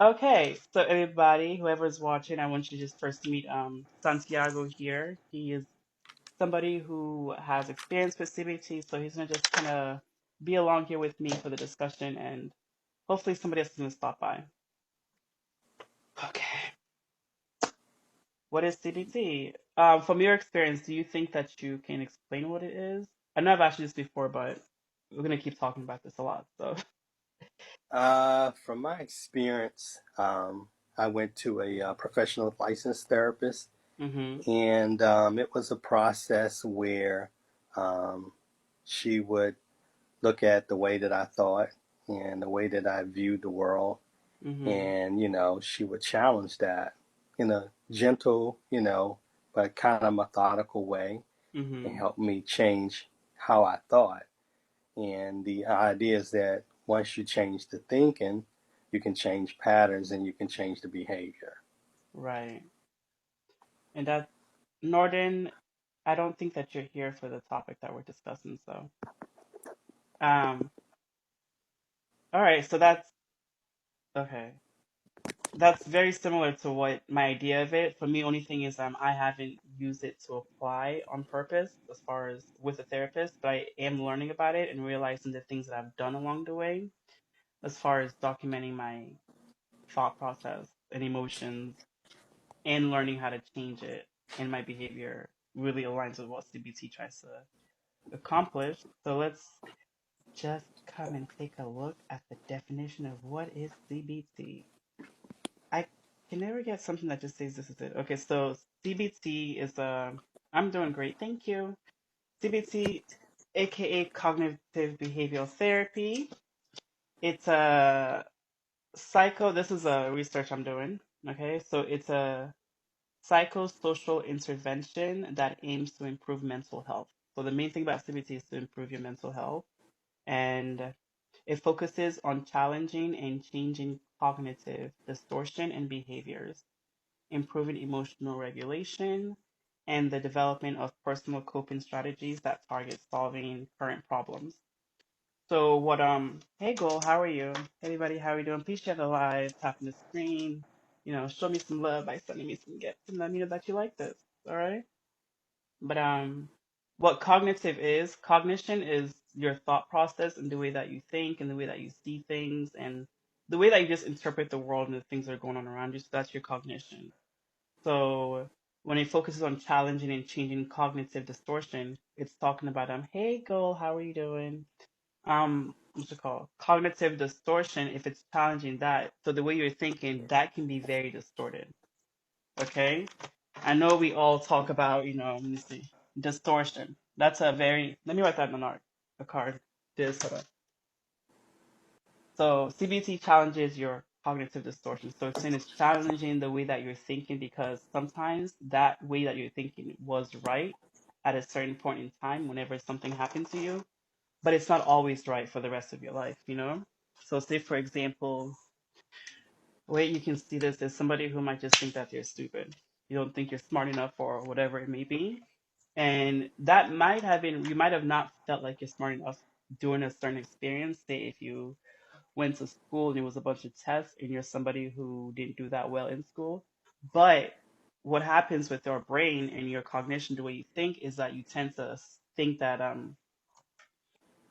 Okay, so everybody, whoever's watching, I want you to just first meet Santiago here. He is somebody who has experience with CBT, so he's gonna just kind of be along here with me for the discussion, and hopefully somebody else is gonna stop by. Okay, what is CBT? From your experience, do you think that you can explain what it is? I know I've asked you this before, but we're gonna keep talking about this a lot, so. From my experience, I went to a professional licensed therapist, Mm-hmm. and it was a process where um, she would look at the way that I thought and the way that I viewed the world, Mm-hmm. and she would challenge that in a gentle, but kind of methodical way, and Mm-hmm. help me change how I thought. And the idea is that once you change the thinking, you can change patterns and you can change the behavior. Right. And that Norton, I don't think that you're here for the topic that we're discussing, so um all right, so that's okay. That's very similar to what my idea of it. For me, only thing is I haven't used it to apply on purpose as far as with a therapist, but I am learning about it and realizing the things that I've done along the way as far as documenting my thought process and emotions and learning how to change it and my behavior really aligns with what CBT tries to accomplish. So let's just come and take a look at the definition of what is CBT. I can never get something that just says this is it. Okay, so CBT is I'm doing great, thank you. CBT, aka cognitive behavioral therapy. It's a this is a research I'm doing. Okay, so it's a psychosocial intervention that aims to improve mental health. So the main thing about CBT is to improve your mental health, and it focuses on challenging and changing cognitive distortion and behaviors, improving emotional regulation, and the development of personal coping strategies that target solving current problems. So what hey Goal, how are you? Hey everybody, how are you doing? Please share the live, tap on the screen, show me some love by sending me some gifts and let me know that you like this. All right? But what cognition is your thought process and the way that you think and the way that you see things and the way that you just interpret the world and the things that are going on around you. So that's your cognition. So when it focuses on challenging and changing cognitive distortion, it's talking about hey Goal, how are you doing? What's it called? Cognitive distortion, if it's challenging that, so the way you're thinking, that can be very distorted. Okay? I know we all talk about, let me see, distortion. That's a very, let me write that in a card. This, hold on. So CBT challenges your cognitive distortion. So it's saying it's challenging the way that you're thinking because sometimes that way that you're thinking was right at a certain point in time whenever something happened to you, but it's not always right for the rest of your life. So say for example, way you can see this is somebody who might just think that they're stupid. You don't think you're smart enough or whatever it may be. And that might have been, you might have not felt like you're smart enough during a certain experience. Say if you went to school and it was a bunch of tests and you're somebody who didn't do that well in school. But what happens with your brain and your cognition, the way you think, is that you tend to think that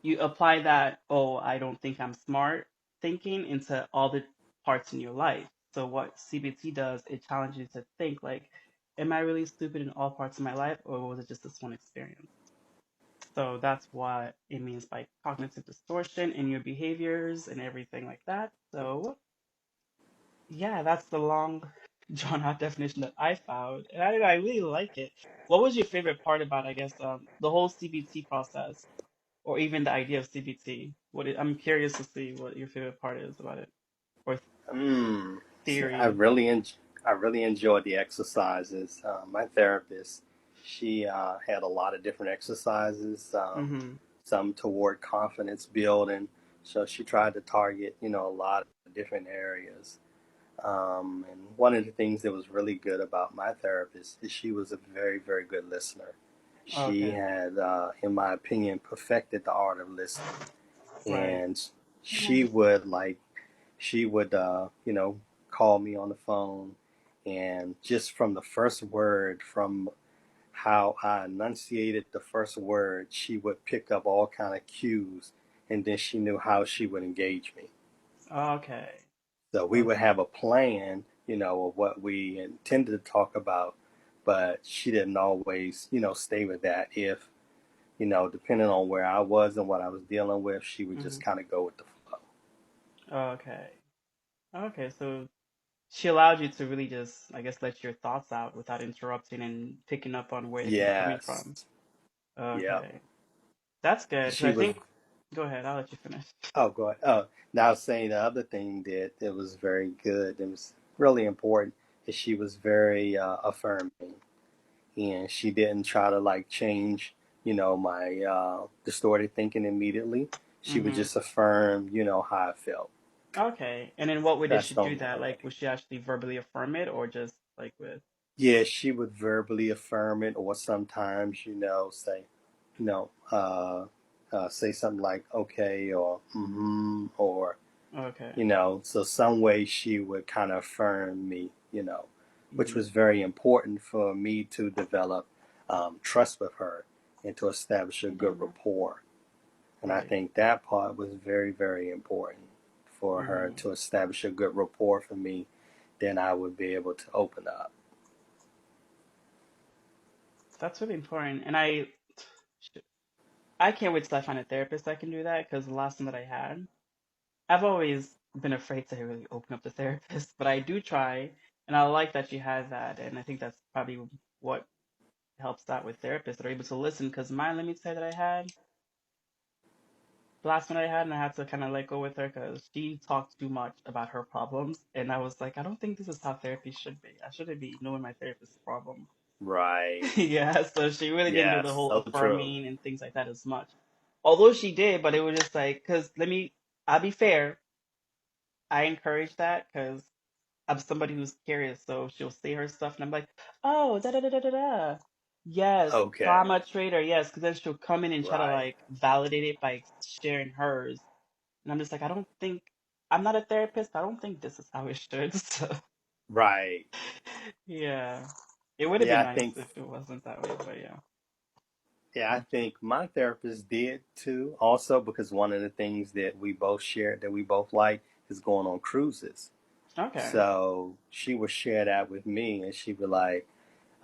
you apply that, oh, I don't think I'm smart thinking into all the parts in your life. So what CBT does, it challenges you to think like, am I really stupid in all parts of my life, or was it just this one experience? So that's what it means by cognitive distortion in your behaviors and everything like that. So yeah, that's the long drawn out definition that I found, and I really like it. What was your favorite part about, I guess, the whole CBT process? Or even the idea of CBT. I'm curious to see what your favorite part is about it, or Mm. See, theory. I really enjoyed the exercises. My therapist, she had a lot of different exercises, Mm-hmm. some toward confidence building. So she tried to target, a lot of different areas. And one of the things that was really good about my therapist is she was a very, very good listener. She Okay. had, in my opinion, perfected the art of listening. Right. And she would she would, call me on the phone, and just from the first word, from how I enunciated the first word, she would pick up all kind of cues, and then she knew how she would engage me. Okay. So we would Okay. have a plan, of what we intended to talk about, but she didn't always, stay with that. If, depending on where I was and what I was dealing with, she would just Mhm. kind of go with the flow. Okay. Okay. So she allowed you to really just, I guess, let your thoughts out without interrupting and picking up on where you're coming Yes. from. Yep. Okay. That's good. Because She I was. think, go ahead, I'll let you finish. Oh, go ahead. Oh, now I was saying the other thing that it was very good. It was really important. Is she was very affirming, and she didn't try to like change, my distorted thinking immediately. She would Mm-hmm. just affirm, how I felt. Okay. And in what way did That's she the do only that? way. Like, would she actually verbally affirm it or just like with, Yeah, she would verbally affirm it, or sometimes, say, you know, uh, say something like okay or mm-hmm, or okay. so some way she would kind of affirm me, which Mm-hmm. was very important for me to develop trust with her and to establish a good Yeah. rapport. And I Right. think that part was very, very important for her Mm-hmm. to establish a good rapport for me. Then I would be able to open up. That's really important. And I can't wait till I find a therapist that can do that because the last one that I had, I've always been afraid to really open up to therapists, but I do try, and I like that you had that, and I think that's probably what helps out with therapists that are able to listen. Because mine, let me say that I had the last one I had, and I had to kind of let go with her because she talked too much about her problems, and I was like, I don't think this is how therapy should be. I shouldn't be knowing my therapist's problem. Right. Yeah, so she really didn't do the Yes, whole so true. affirming and things like that as much. Although she did, but it was just like, because I'll be fair, I encourage that because I'm somebody who's curious, so she'll say her stuff, and I'm like, oh, da da da da da da. Yes, Okay. trauma trader, yes, because then she'll come in and try to Right. like validate it by sharing hers, and I'm just like, I don't think I'm not a therapist. I don't think this is how it should. So Right. yeah, it would have been Yeah, I nice think if it wasn't that way, but yeah. Yeah, I think my therapist did too, also because one of the things that we both shared that we both like is going on cruises. Okay. So she would share that with me, and she'd be like,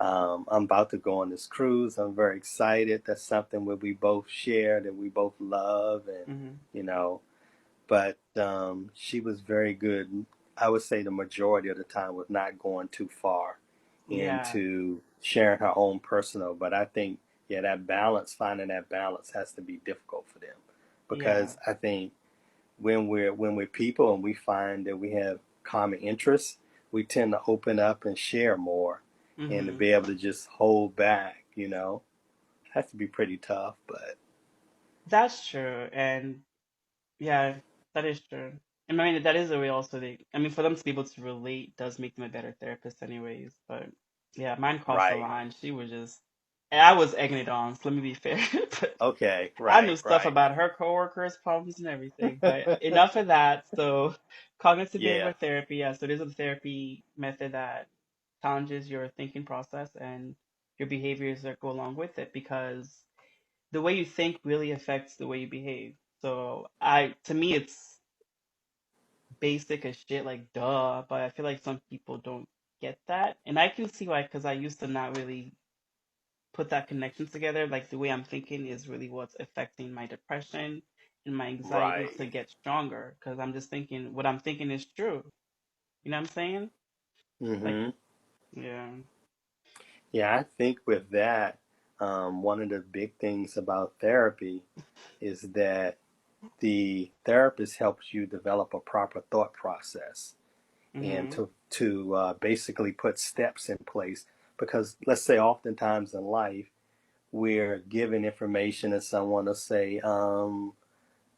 I'm about to go on this cruise. I'm very excited. That's something that we both share, that we both love, and, Hmm. you know, but she was very good. I would say the majority of the time was not going too far Yeah. into sharing her own personal. But I think, yeah, that balance, finding that balance, has to be difficult for them, Yeah. because I think when we're people and we find that we have common interests, we tend to open up and share more, and to Hmm. be able to just hold back, has to be pretty tough. But That's true. And yeah, that is true. And I mean, that is a way also I mean, for them to be able to relate does make them a better therapist anyways. But yeah, mine crossed the right, line. She was just, and I was egging it on, so let me be fair. But okay, I knew right, stuff right, about her coworkers' problems and everything. But enough of that. So cognitive yeah. behavioral therapy, yeah, so it is a therapy method that challenges your thinking process and your behaviors that go along with it because the way you think really affects the way you behave. So to me, it's basic as shit, like duh, but I feel like some people don't get that. And I can see why, because I used to not really put that connection together. Like the way I'm thinking is really what's affecting my depression and my anxiety Right. to get stronger, because I'm just thinking what I'm thinking is true. You know what I'm saying? Like, Hmm. yeah. Yeah, I think with that, one of the big things about therapy is that the therapist helps you develop a proper thought process, and Mhm. to basically put steps in place. Because let's say, oftentimes in life, we're given information and someone will say,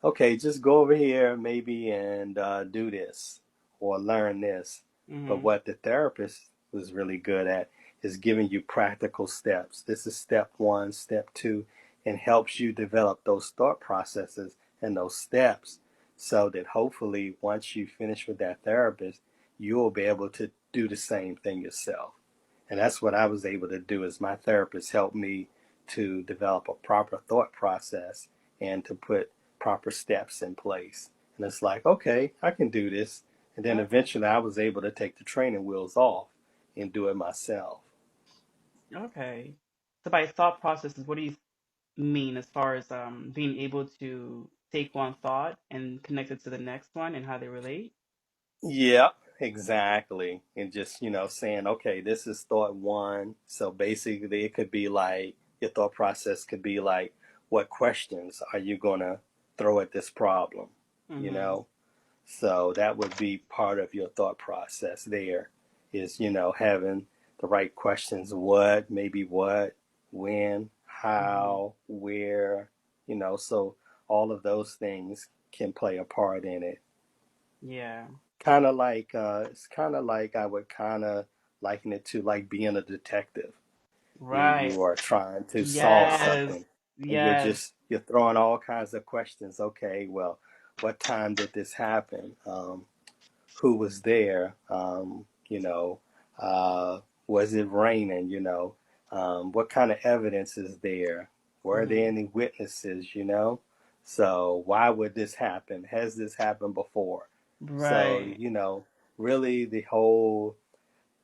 okay, just go over here maybe and do this or learn this. But Mhm. what the therapist was really good at is giving you practical steps. This is step one, step two, and helps you develop those thought processes and those steps, so that hopefully once you finish with that therapist, you'll be able to do the same thing yourself. And that's what I was able to do is my therapist helped me to develop a proper thought process and to put proper steps in place. And it's like, okay, I can do this. And then Okay. eventually I was able to take the training wheels off and do it myself. Okay. So by thought processes, what do you mean as far as being able to take one thought and connect it to the next one and how they relate? Yeah, exactly. And just, saying, okay, this is thought one. So basically, it could be like your thought process could be like, what questions are you going to throw at this problem? You Mm-hmm. know? So that would be part of your thought process there is, having the right questions what, maybe what, when, Mm-hmm. how, where, so all of those things can play a part in it. Yeah. It's kind of like I would kind of liken it to like being a detective. Right. You are trying to solve Yes. something and Yes. you're throwing all kinds of questions. Okay, well, what time did this happen? Who was there? Was it raining? What kind of evidence is there? Were there Mm-hmm. any witnesses? So why would this happen? Has this happened before? So, Right. really the whole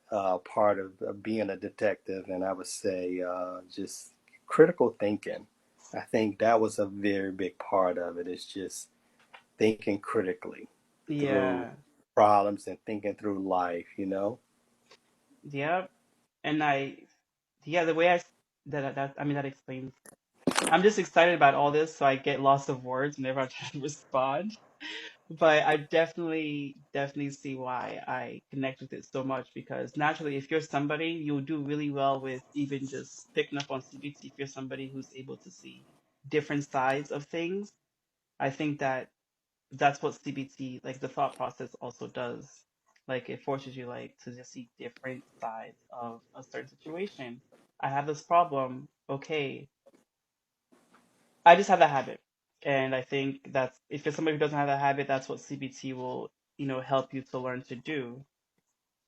part of being a detective, and I would say just critical thinking. I think that was a very big part of it. It's just thinking critically through Yeah. problems and thinking through life. Yep. And yeah, the way I mean, that explains. I'm just excited about all this, so I get lots of words whenever I try to respond. But I definitely see why I connect with it so much because naturally, if you're somebody, you'll do really well with even just picking up on CBT. If you're somebody who's able to see different sides of things, I think that that's what CBT, like the thought process, also does. Like it forces you like to just see different sides of a certain situation. I have this problem. Okay, I just have that habit. And I think that's if you're somebody who doesn't have that habit, that's what CBT will, help you to learn to do,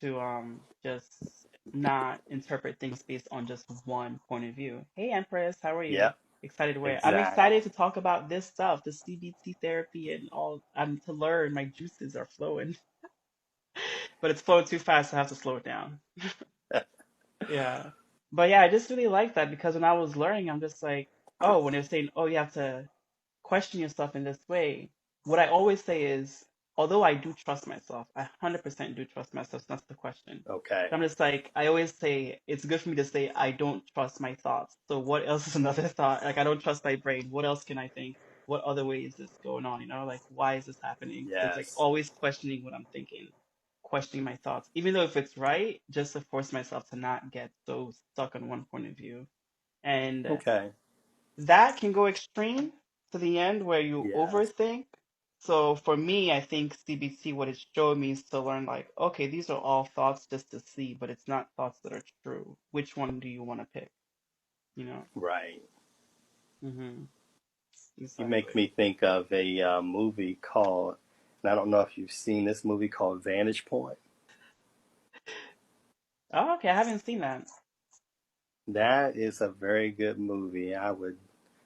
to just not interpret things based on just one point of view. Hey Empress, how are you? Yep, Excited to wear. I'm exactly. excited to talk about this stuff, the CBT therapy and all. I'm to learn. My juices are flowing, but it's flowing too fast, so I have to slow it down. Yeah. But yeah, I just really like that because when I was learning, I'm just like, oh, when they're saying, oh, you have to question yourself in this way, what I always say is, although I do trust myself, I 100% do trust myself. So that's the question. Okay. But I'm just like, I always say, it's good for me to say, I don't trust my thoughts. So what else is another thought? Like, I don't trust my brain. What else can I think? What other way is this going on? Like, why is this happening? So it's like Yes. always questioning what I'm thinking, questioning my thoughts, even though if it's right, just to force myself to not get so stuck on one point of view. And Okay. that can go extreme to the end where you Yes. overthink. So for me, I think CBT, what it showed me is to learn like, okay, these are all thoughts just to see, but it's not thoughts that are true. Which one do you want to pick? You know? Right. Mm-hmm. You make Exactly. me think of a movie called, and I don't know if you've seen this movie called Vantage Point. Oh, okay, I haven't seen that. That is a very good movie. I would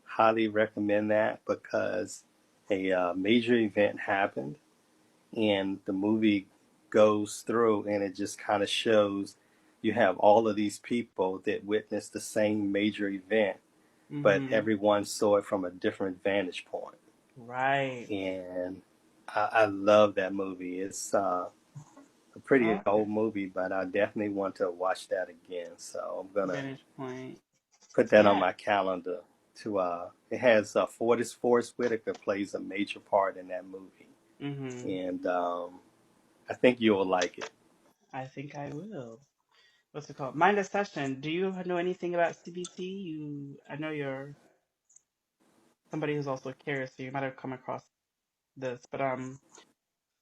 highly recommend that because a major event happened and the movie goes through and it just kind of shows you have all of these people that witnessed the same major event, but Mm-hmm. everyone saw it from a different vantage point. Right. And I love that movie. It's a pretty Okay. old movie, but I definitely want to watch that again. So I'm gonna Vantage point. put that on Yeah. my calendar. To it has Forrest Whitaker plays a major part in that movie, Mm-hmm. and I think you'll like it. I think I will. What's it called? Mind a session. Do you know anything about CBT? I know you're somebody who's also curious, so you might have come across this. But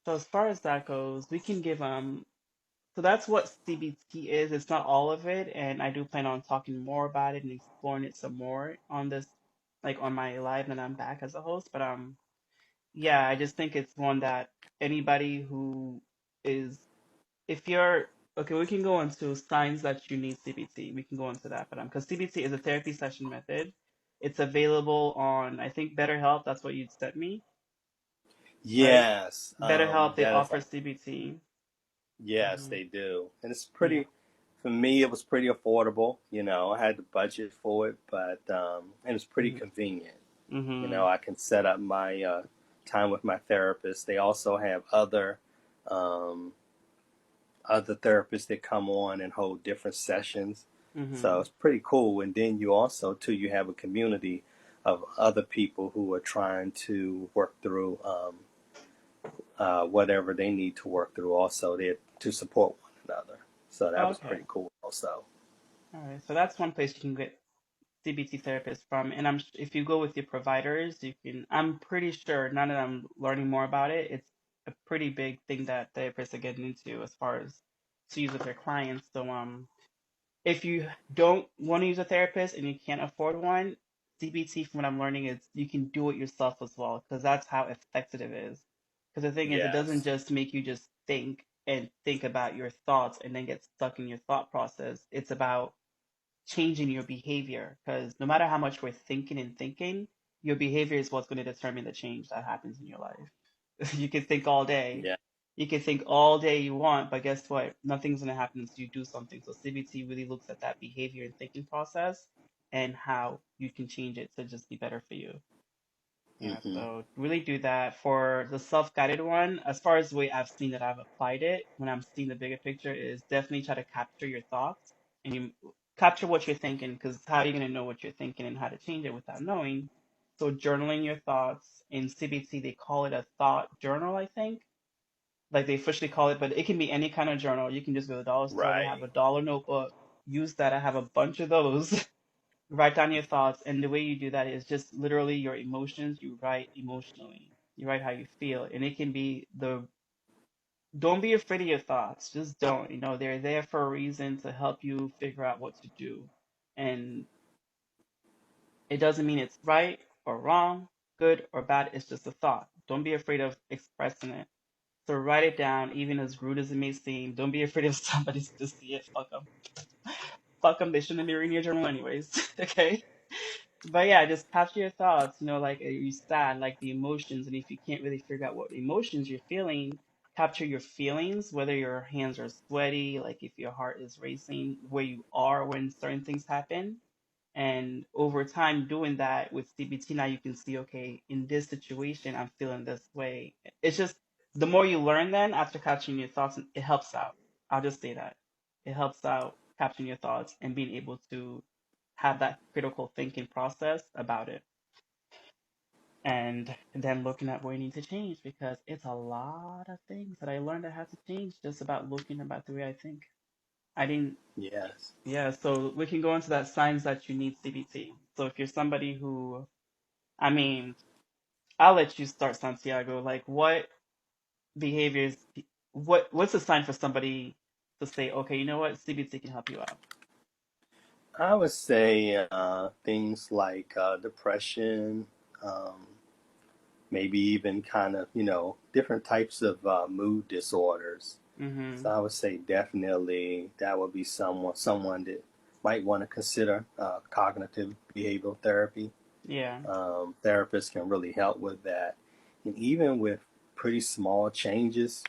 so as far as that goes, we can give so that's what CBT is. It's not all of it, and I do plan on talking more about it and exploring it some more on this, like on my live when I'm back as a host. But yeah, I just think it's one that anybody who is if you're okay, we can go into signs that you need CBT. We can go into that, but because CBT is a therapy session method, it's available on I think BetterHelp. That's what you'd sent me, right? Yes, BetterHelp they that is offer like, CBT. yes, Hmm. they do, and it's Yeah. pretty. For me, it was pretty affordable. I had the budget for it, but it was pretty Hmm. convenient. Hmm. I can set up my time with my therapist. They also have um, other therapists that come on and hold different sessions. So Hmm. it's pretty cool. And then you also, too, you have a community of other people who are trying to work through whatever they need to work through also there to support one another. So that was Okay. pretty cool also. All right. So that's one place you can get CBT therapist from. And if you go with your providers, you can. I'm pretty sure now that I'm learning more about it, it's a pretty big thing that therapists are getting into as far as to use with their clients. So if you don't want to use a therapist and you can't afford one, CBT, from what I'm learning, is you can do it yourself as well because that's how effective it is. Because the thing is, it doesn't Yes. just make you just think and think about your thoughts and then get stuck in your thought process. It's about changing your behavior because no matter how much we're thinking and thinking, your behavior is what's going to determine the change that happens in your life. You can think all day. Yeah. You can think all day you want, but guess what? Nothing's going to happen until you do something. So CBT really looks at that behavior and thinking process and how you can change it to just be better for you. Yeah, Hmm. so really do that. For the self-guided one, as far as the way I've seen that I've applied it, when I'm seeing the bigger picture, is definitely try to capture your thoughts and you capture what you're thinking, because how are you going to know what you're thinking and how to change it without knowing? So journaling your thoughts. In CBT, they call it a thought journal, I think. Like they officially call it, but it can be any kind of journal. You can just go to the dollar store, they have Right. a dollar notebook. Use that. I have a bunch of those. Write down your thoughts, and the way you do that is just literally your emotions. You write emotionally. You write how you feel, and it can be the. Don't be afraid of your thoughts. Just don't. They're there for a reason to help you figure out what to do, and it doesn't mean it's right or wrong, good or bad. It's just a thought. Don't be afraid of expressing it. So write it down, even as rude as it may seem. Don't be afraid of somebody to see it. Fuck them. Fuck them. They shouldn't be reading your journal anyways. Okay. But yeah, just capture your thoughts, like are you sad, like the emotions, and if you can't really figure out what emotions you're feeling, capture your feelings, whether your hands are sweaty, like if your heart is racing, where you are when certain things happen. And over time doing that with CBT, now you can see, okay, in this situation, I'm feeling this way. It's just the more you learn then after capturing your thoughts, it helps out. I'll just say that. It helps out capturing your thoughts and being able to have that critical thinking process about it. And then looking at what you need to change because it's a lot of things that I learned I had to change just about looking about the way I think. I didn't, Yes. yeah, so we can go into that signs that you need CBT. So if you're somebody who, I mean, I'll let you start, Santiago. Like, what behaviors, what's a sign for somebody to say, okay, you know what, CBT can help you out? I would say things like depression, um, maybe even kind of, different types of mood disorders. Mm-hmm. So I would say definitely that would be someone that might want to consider cognitive behavioral therapy. Yeah. Therapists can really help with that, and even with pretty small changes,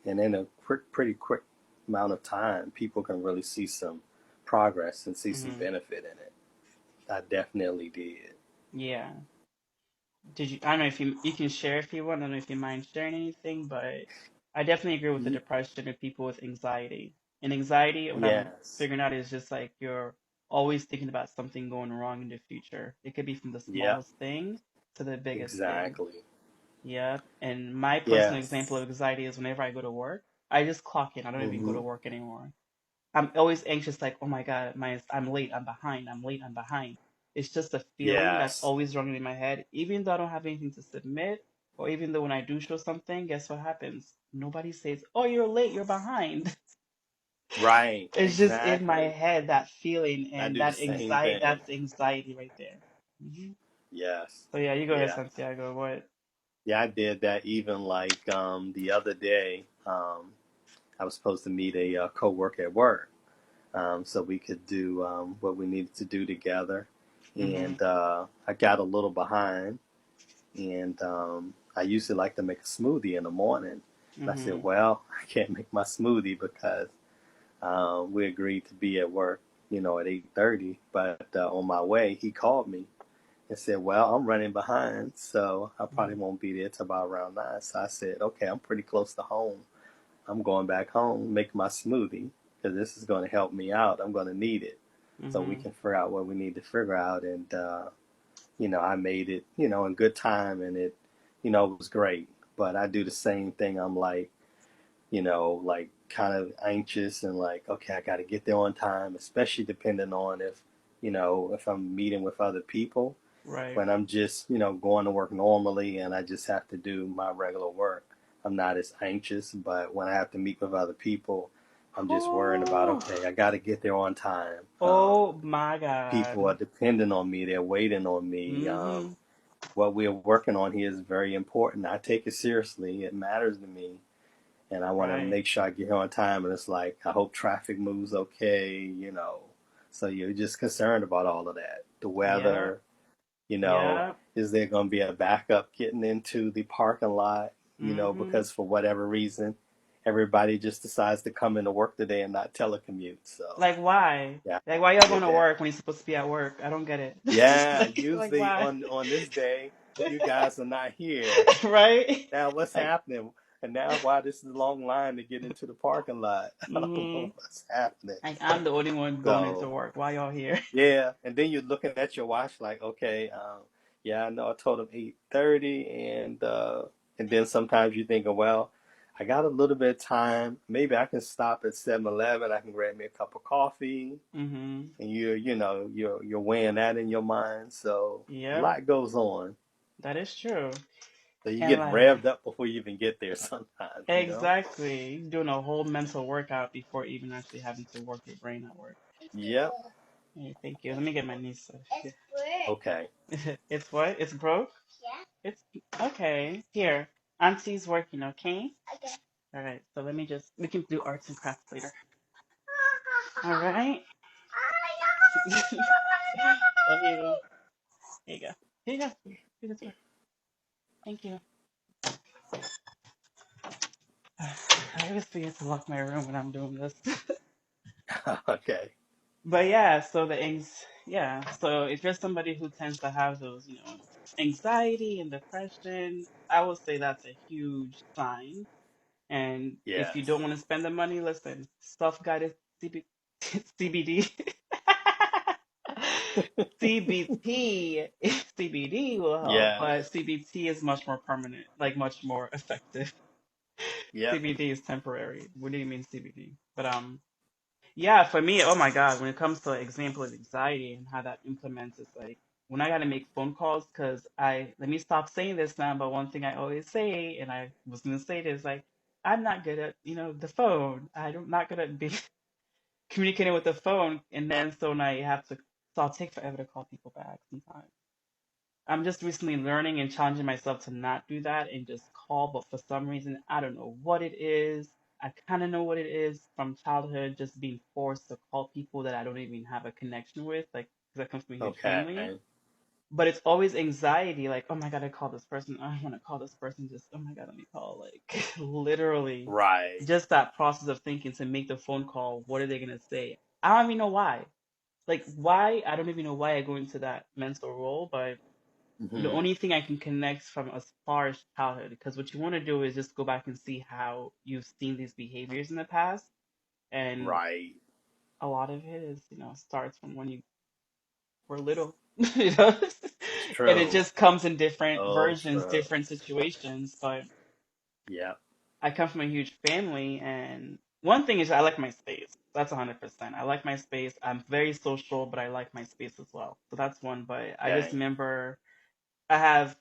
and in a pretty quick amount of time, people can really see some progress and see some Mm-hmm. benefit in it. I definitely did. Yeah. Did you? I don't know if you can share if you want. I don't know if you mind sharing anything, but I definitely agree with the Ye- depression and people with anxiety. And anxiety, what I'm Yes. figuring out is just like you're always thinking about something going wrong in the future. It could be from the Yep. smallest thing to the biggest thing. Exactly. Yep. And my personal example Yes. of anxiety is whenever I go to work, I just clock in. I don't even go to Hmm. work anymore. I'm always anxious, like, oh my God, I'm late, I'm behind, I'm late, I'm behind. It's just a feeling that's Yes. always running in my head, even though I don't have anything to submit, or even though when I do show something, guess what happens? Nobody says, oh, you're late, you're behind. Right. It's just in my Exactly. head, that feeling I and do the that same anxiety, thing. that's anxiety right there. Yes. So yeah, you go ahead, Yeah. Santiago. What? Yeah, I did that even like the other day. Um, I was supposed to meet a coworker at work, so we could do what we needed to do together. Mm-hmm. And I got a little behind, and I usually like to make a smoothie in the morning. And I Mm-hmm. said, well, I can't make my smoothie because we agreed to be at work, at 8:30. But on my way, he called me and said, well, I'm running behind, so I Mm-hmm. probably won't be there till about around 9. So I said, okay, I'm pretty close to home. I'm going back home, make my smoothie, because this is going to help me out. I'm going to need it. So we Mm-hmm. can figure out what we need to figure out. And, I made it, in good time, and it was great. But I do the same thing. I'm like kind of anxious and like, okay, I got to get there on time, especially depending on if I'm meeting with other people. Right. When I'm just, going to work normally and I just have to do my regular work, I'm not as anxious. But when I have to meet with other people, I'm just worrying about, Oh, okay, I got to get there on time. oh my People God. are depending on me. They're waiting on me. Mm-hmm. What we're working on here is very important. I take it seriously. It matters to me. And I want to Right. make sure I get here on time. And it's like, I hope traffic moves okay. So you're just concerned about all of that. The Yep. weather, you know, Yep. is there going to be a backup getting into the parking lot? Mm-hmm. Because for whatever reason, everybody just decides to come into work today and not telecommute. So Like why? yeah, Like why y'all going get to that. work when you're supposed to be at work? I don't get it. Yeah, Like usually why? on this day, you guys are not here. Right? Now what's Like, happening? And now why this is a long line to get into the parking lot? I don't mm-hmm. know what's happening. Like I'm the only one going into So work. Why y'all here? yeah, and then you're looking at your watch like, okay, yeah, I know I told him 8:30, and then sometimes you're thinking, well, I got a little bit of time. Maybe I can stop at 7-Eleven. I can grab me a cup of coffee, Mm-hmm. and you're weighing that in your mind. So a Yep. lot goes on. That is true. So you And get like revved up before you even get there sometimes. exactly. You're doing a whole mental workout before even actually having to work your brain at work. Yep. Hey, thank you. Let me get my niece. Okay. It's what? It's broke? It's okay. Here. Auntie's working, okay? All right. So let me just, we can do arts and crafts later. All right. Oh, here you go. Here you go. Here you go. Here this way. Thank you. I always forget to lock my room when I'm doing this. Okay. But yeah, so yeah, so if you're somebody who tends to have those, anxiety and depression, I would say that's a huge sign. And if you don't Yes. want to spend the money, listen, self-guided CB, CBD, CBT, CBD will help, Yes. but CBT is much more permanent, like much more effective. Yep. CBD is temporary. What do you mean CBD? But yeah, for me, oh my God, when it comes to example of anxiety and how that implements, it's like when I gotta make phone calls, because let me stop saying this now, but one thing I always say, and I was gonna say this, like, I'm not good at, the phone. I'm not good at be communicating with the phone, and then so now you have to, so I'll take forever to call people back sometimes. I'm just recently learning and challenging myself to not do that and just call, but for some reason, I don't know what it is. I kind of know what it is from childhood, just being forced to call people that I don't even have a connection with, like, because I come from a huge family. Okay. But it's always anxiety, like, oh my God, I call this person. I want to call this person. Just, oh my God, let me call. Like, literally, Right. just that process of thinking to make the phone call. What are they going to say? I don't even know why. Like, why? I don't even know why I go into that mental role, but the Hmm. only thing I can connect from as far as childhood, because what you want to do is just go back and see how you've seen these behaviors in the past, and Right. a lot of it is, starts from when you were little, you know, It's and it true. just comes in different Oh, versions, true. different situations. But Yeah. I come from a huge family, and one thing is I like my space. That's 100%. I like my space. I'm very social, but I like my space as well. So that's one. But I just Okay. remember I have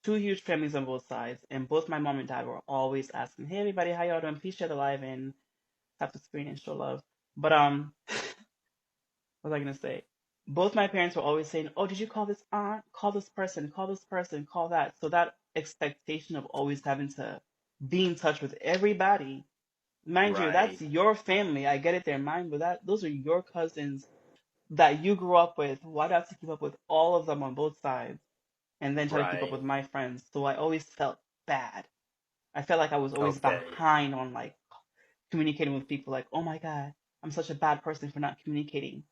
two huge families on both sides, and both my mom and dad were always asking, "Hey, everybody, how y'all doing? Please share the live and tap the screen and show love." But what was I gonna say? Both my parents were always saying, "Oh, did you call this aunt? Call this person. Call this person. Call that." So that expectation of always having to be in touch with everybody. Mind you, that's Right. your family. I get it, they're mine, but those are your cousins that you grew up with. Why do I have to keep up with all of them on both sides and then try to keep up with Right. my friends? So I always felt bad. I felt like I was always Okay. behind on like communicating with people. Like, oh my God, I'm such a bad person for not communicating.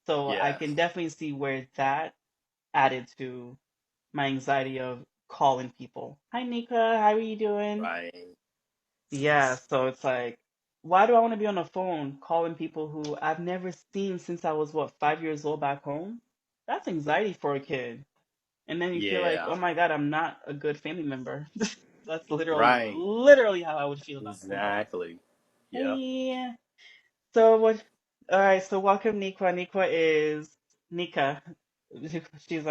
So I Yes. can definitely see where that added to my anxiety of calling people. Hi, Nika, how are you doing? Right. Yeah, so it's like, why do I want to be on the phone calling people who I've never seen since I was, what, 5 years old back home? That's anxiety for a kid. And then you feel like, oh Yeah. my God, I'm not a good family member. That's Right. literally how I would feel about that. Exactly. Yep. Hey, so what? All right, so welcome, Niqua. Niqua is Nika. She's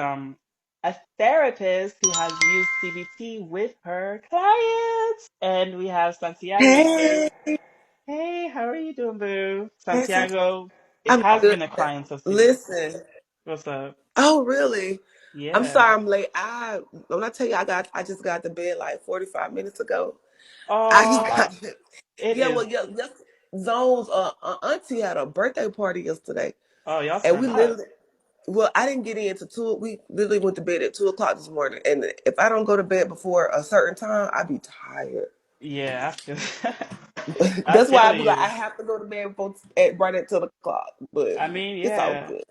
a therapist who has used CBT with her clients, and we have Santiago here. Hey, Hey, how are you doing, boo? hey, Santiago. Santiago, it I'm has good. been a client of CBT. Listen. What's up? Oh, really? I'm Yeah. sorry I'm late. When I tell you I just got to bed like 45 minutes ago. I just Oh, got it yeah, is. well, yeah, Zone's auntie had a birthday party yesterday, Oh, y'all and we turned up. literally, well, I didn't get into two. We literally went to bed at 2 o'clock this morning, and if I don't go to bed before a certain time, I be tired. Yeah, I feel, I That's why feel I be like, I you. have to go to bed before at right at 10 o'clock, but I mean, it's all yeah. good.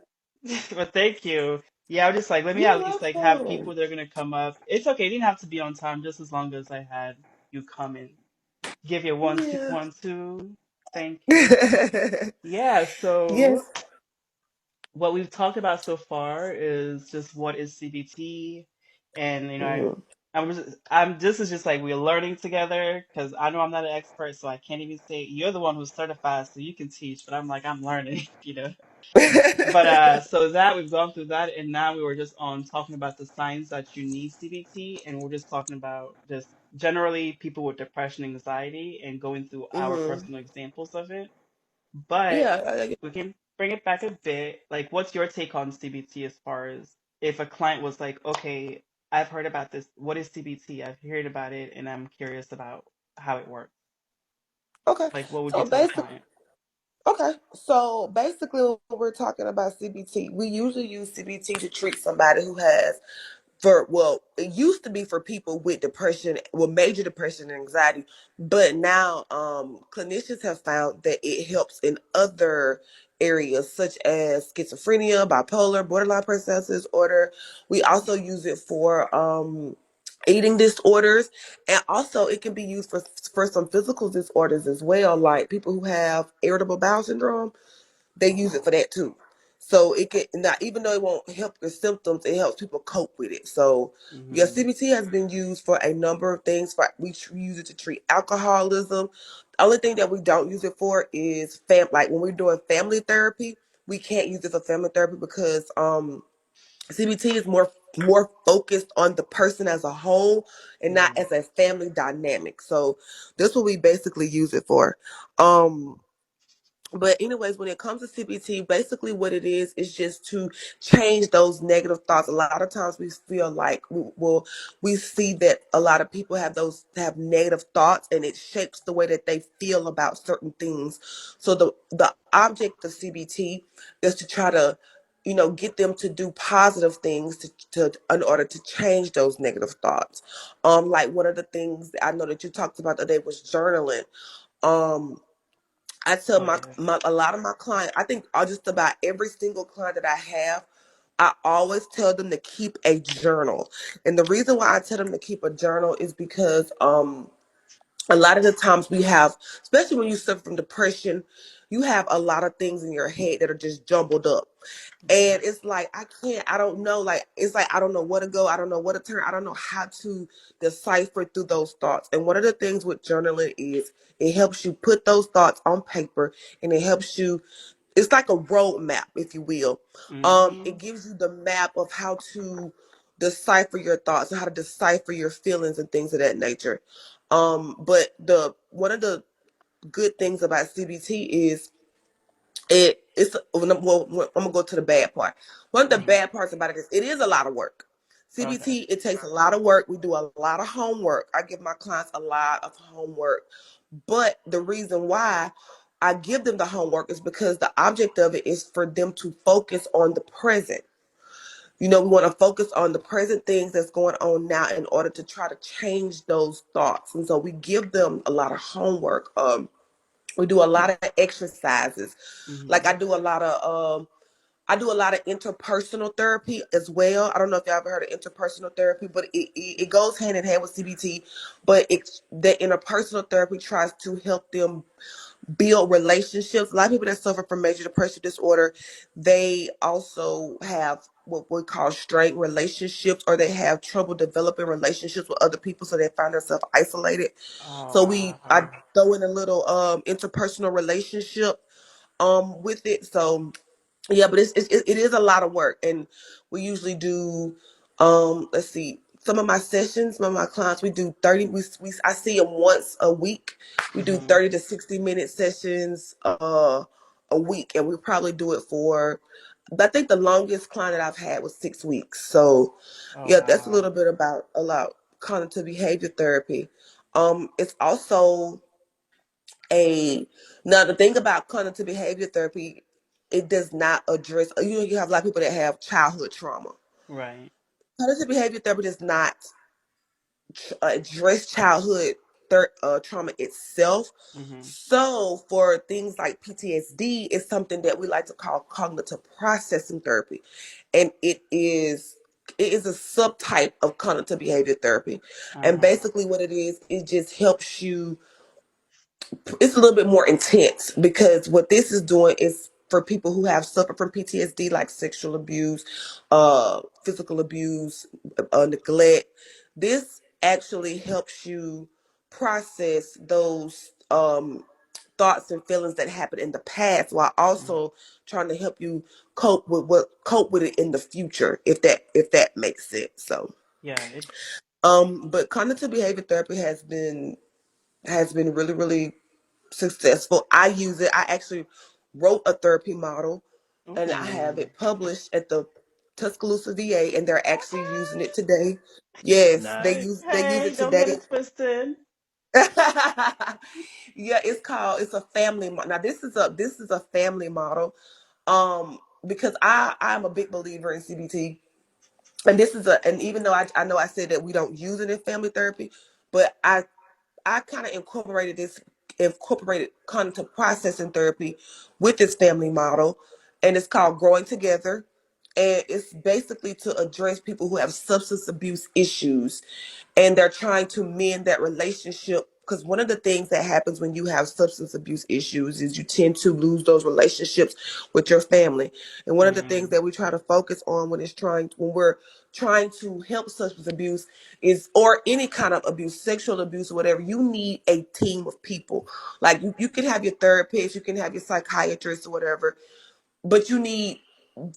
But thank you. Yeah, I was just like, let me You're at least like have welcome. people that are gonna come up. It's okay, it didn't have to be on time, just as long as I had you come and give you one, two, Yeah. 1, 2. Thank you. Yeah, so Yes. what we've talked about so far is just what is CBT, and Hmm. I'm this is just like we're learning together because I know I'm not an expert, so I can't even say you're the one who's certified, so you can teach, but I'm like I'm learning, you know. But so that we've gone through that, and now we were just on talking about the signs that you need CBT, and we're just talking about just generally people with depression, anxiety, and going through our Hmm. personal examples of it. But Yeah. we can bring it back a bit. Like, what's your take on CBT as far as if a client was like, okay, I've heard about this. What is CBT? I've heard about it, and I'm curious about how it works. Okay. Like, what would you So tell a basically, client? when we're talking about CBT, we usually use CBT to treat somebody who has for well, it used to be for people with depression, well, major depression and anxiety, but now clinicians have found that it helps in other areas such as schizophrenia, bipolar, borderline personality disorder. We also use it for eating disorders, and also it can be used for some physical disorders as well, like people who have irritable bowel syndrome. They use it for that too. So it can not, even though it won't help your symptoms, it helps people cope with it. So yeah, Mm-hmm. CBT has been used for a number of things. We use it to treat alcoholism. The only thing that we don't use it for is like when we're doing family therapy, we can't use it for family therapy because CBT is more focused on the person as a whole and not Mm-hmm. as a family dynamic. So this is what we basically use it for. Um but anyways, when it comes to CBT, basically what it is just to change those negative thoughts. A lot of times we feel like we see that a lot of people have negative thoughts, and it shapes the way that they feel about certain things. So the object of CBT is to try to get them to do positive things to in order to change those negative thoughts. Like one of the things that I know that you talked about today was journaling. Um I tell Oh yeah. a lot of my clients, I think just about every single client that I have, I always tell them to keep a journal. And the reason why I tell them to keep a journal is because a lot of the times we have, especially when you suffer from depression, you have a lot of things in your head that are just jumbled up. And it's like, I don't know. Like, it's like, I don't know where to go. I don't know what to turn. I don't know how to decipher through those thoughts. And one of the things with journaling is it helps you put those thoughts on paper, and it helps you, it's like a roadmap, if you will. Mm-hmm. It gives you the map of how to decipher your thoughts and how to decipher your feelings and things of that nature. But one of the good things about CBT is I'm gonna go to the bad part. One of the Mm-hmm. bad parts about it is a lot of work. Okay. CBT, it takes a lot of work. We do a lot of homework. I give my clients a lot of homework. But the reason why I give them the homework is because the object of it is for them to focus on the present. We want to focus on the present things that's going on now in order to try to change those thoughts. And so we give them a lot of homework. We do a lot of exercises. Like Mhm. I do a lot of interpersonal therapy as well. I don't know if y'all ever heard of interpersonal therapy, but it goes hand in hand with CBT. But the interpersonal therapy tries to help them build relationships. A lot of people that suffer from major depressive disorder, they also have what we call strained relationships, or they have trouble developing relationships with other people, so they find themselves isolated. Oh So I wow. throw in a little interpersonal relationship with it. So yeah, but it is a lot of work, and we usually do. Let's see. Some of my clients, we do 30. I see them once a week. We do Mhm. 30 to 60 minute sessions a week, and we probably do it for. I think the longest client that I've had was 6 weeks. So, Oh yeah, that's a wow. little bit about a lot cognitive behavior therapy. It's also a now the thing about cognitive behavior therapy, it does not address. You have a lot of people that have childhood trauma. Right. Cognitive behavior therapy does not address childhood trauma itself. Mhm. So for things like PTSD, it's something that we like to call cognitive processing therapy, and it is a subtype of cognitive behavior therapy. Uh And huh. basically what it is, it just helps you. It's a little bit more intense, because what this is doing is for people who have suffered from PTSD, like sexual abuse, physical abuse, neglect. This actually helps you process those thoughts and feelings that happened in the past, while Mhm. also trying to help you cope with it in the future, if that makes sense. So, Yeah. It. but cognitive behavior therapy has been really, really successful. I use it. I actually wrote a therapy model, and I have Ooh. it published at the Tuscaloosa VA, and they're actually using it today. Yes, they Nice. use Hey, it don't get today. it twisted. Yeah, it's a family now this is a family model. Because I'm a big believer in CBT, and even though I know I said that we don't use it in family therapy, but I kind of incorporated cognitive processing therapy with this family model, and it's called Growing Together. And it's basically to address people who have substance abuse issues, and they're trying to mend that relationship. Because one of the things that happens when you have substance abuse issues is you tend to lose those relationships with your family. And one of the things Mm. that we try to focus on when we're trying to help substance abuse is, or any kind of abuse, sexual abuse or whatever, you need a team of people. Like you can have your therapist, you can have your psychiatrist or whatever, but you need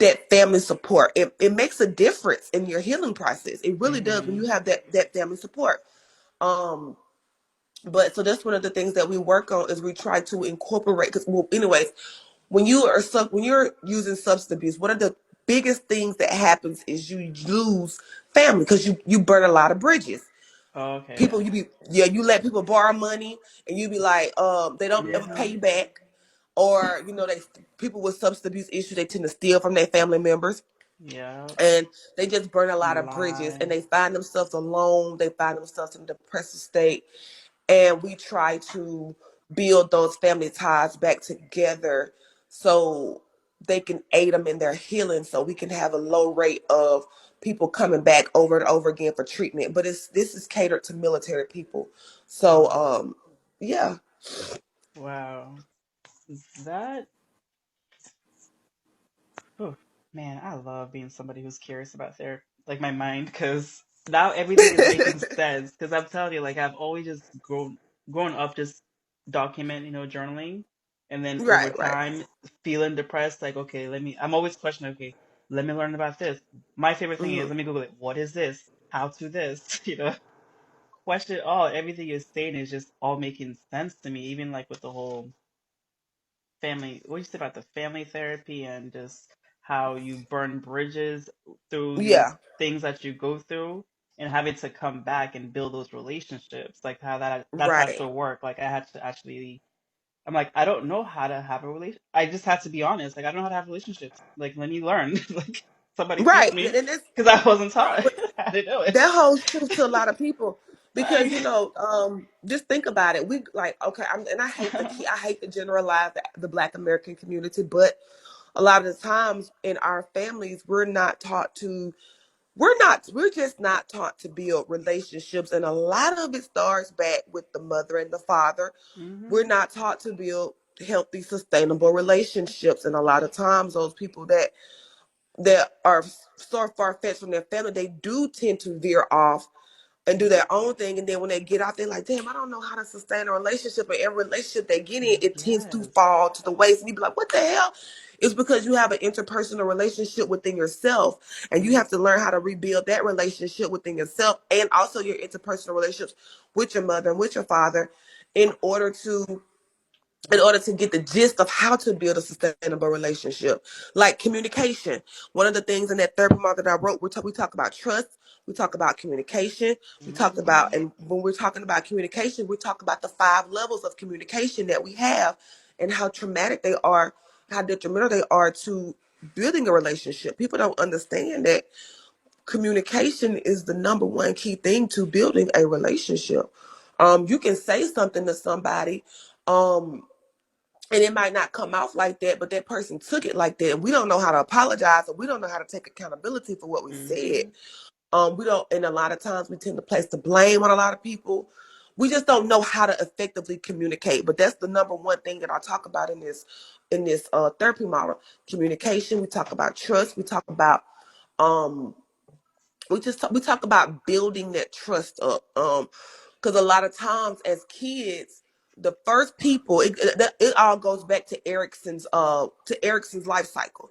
that family support. It makes a difference in your healing process. It really does when you Mhm. have that family support. Um, but so that's one of the things that we work on, is we try to incorporate. Because, well, anyways, when you're using substance abuse, one of the biggest things that happens is you lose family, because you burn a lot of bridges. Oh, okay. People, Yeah. you let people borrow money, and you be like, they don't ever pay Mhm. you back. Or they people with substance abuse issues, they tend to steal from their family members, Yeah. and they just burn a lot of bridges, and Lie. they find themselves alone. They find themselves in a depressive state, and we try to build those family ties back together, so they can aid them in their healing, so we can have a low rate of people coming back over and over again for treatment. But this is catered to military people. So, Oh. yeah. Wow. That. Oh, man, I love being somebody who's curious about therapy, like my mind, because now everything is making sense. Because I'm telling you, like I've always just grown up just journaling, and then over Right, right. time feeling depressed, like okay, I'm always questioning, okay, let me learn about this. My favorite thing is Hmm. let me Google it. What is this? How to this? Question all. Everything you're saying is just all making sense to me, even like with the whole family. What you said about the family therapy and just how you burn bridges through these Yeah. things that you go through and having to come back and build those relationships, like how that's Right. actual work. Like I had to actually, I'm like, I don't know how to have a relation. I just had to be honest. Like I don't know how to have relationships. Like let me learn. Like somebody teach Right. me And it's because I wasn't taught but how to do it. that holds true to a lot of people because Like, just think about it. We like okay, and I hate to generalize the Black American community, but a lot of the times in our families, we're just not taught to build relationships, and a lot of it starts back with the mother and the father. We're hmm not taught to build healthy, sustainable relationships, and a lot of times those people that are so far fetched from their family, they do tend to veer off and do their own thing. And then when they get out, they're like, damn, I don't know how to sustain a relationship. And every relationship they get in, it tends to yes. fall to the waist. And you be like, what the hell? It's because you have an interpersonal relationship within yourself. And you hmm have to learn how to rebuild that relationship within yourself and also your interpersonal relationships with your mother and with your father in order to get the gist of how to build a sustainable relationship. Like communication. One of the things in that therapy model that I wrote, we talk about trust, we talk about communication, we talked hmm about, and when we're talking about communication, we talk about the 5 levels of communication that we have and how traumatic they are, how detrimental they are to building a relationship. People don't understand that communication is the number one key thing to building a relationship. You can say something to somebody, um, and it might not come off like that, but that person took it like that. And we don't know how to apologize, or we don't know how to take accountability for what we said. hmm We don't, and a lot of times we tend to place the blame on a lot of people. We just don't know how to effectively communicate. But that's the number one thing that I talk about in this therapy model. Communication. We talk about trust. We talk about um we talk about building that trust up. Because a lot of times as kids, the first people, it all goes back to Erickson's life cycle.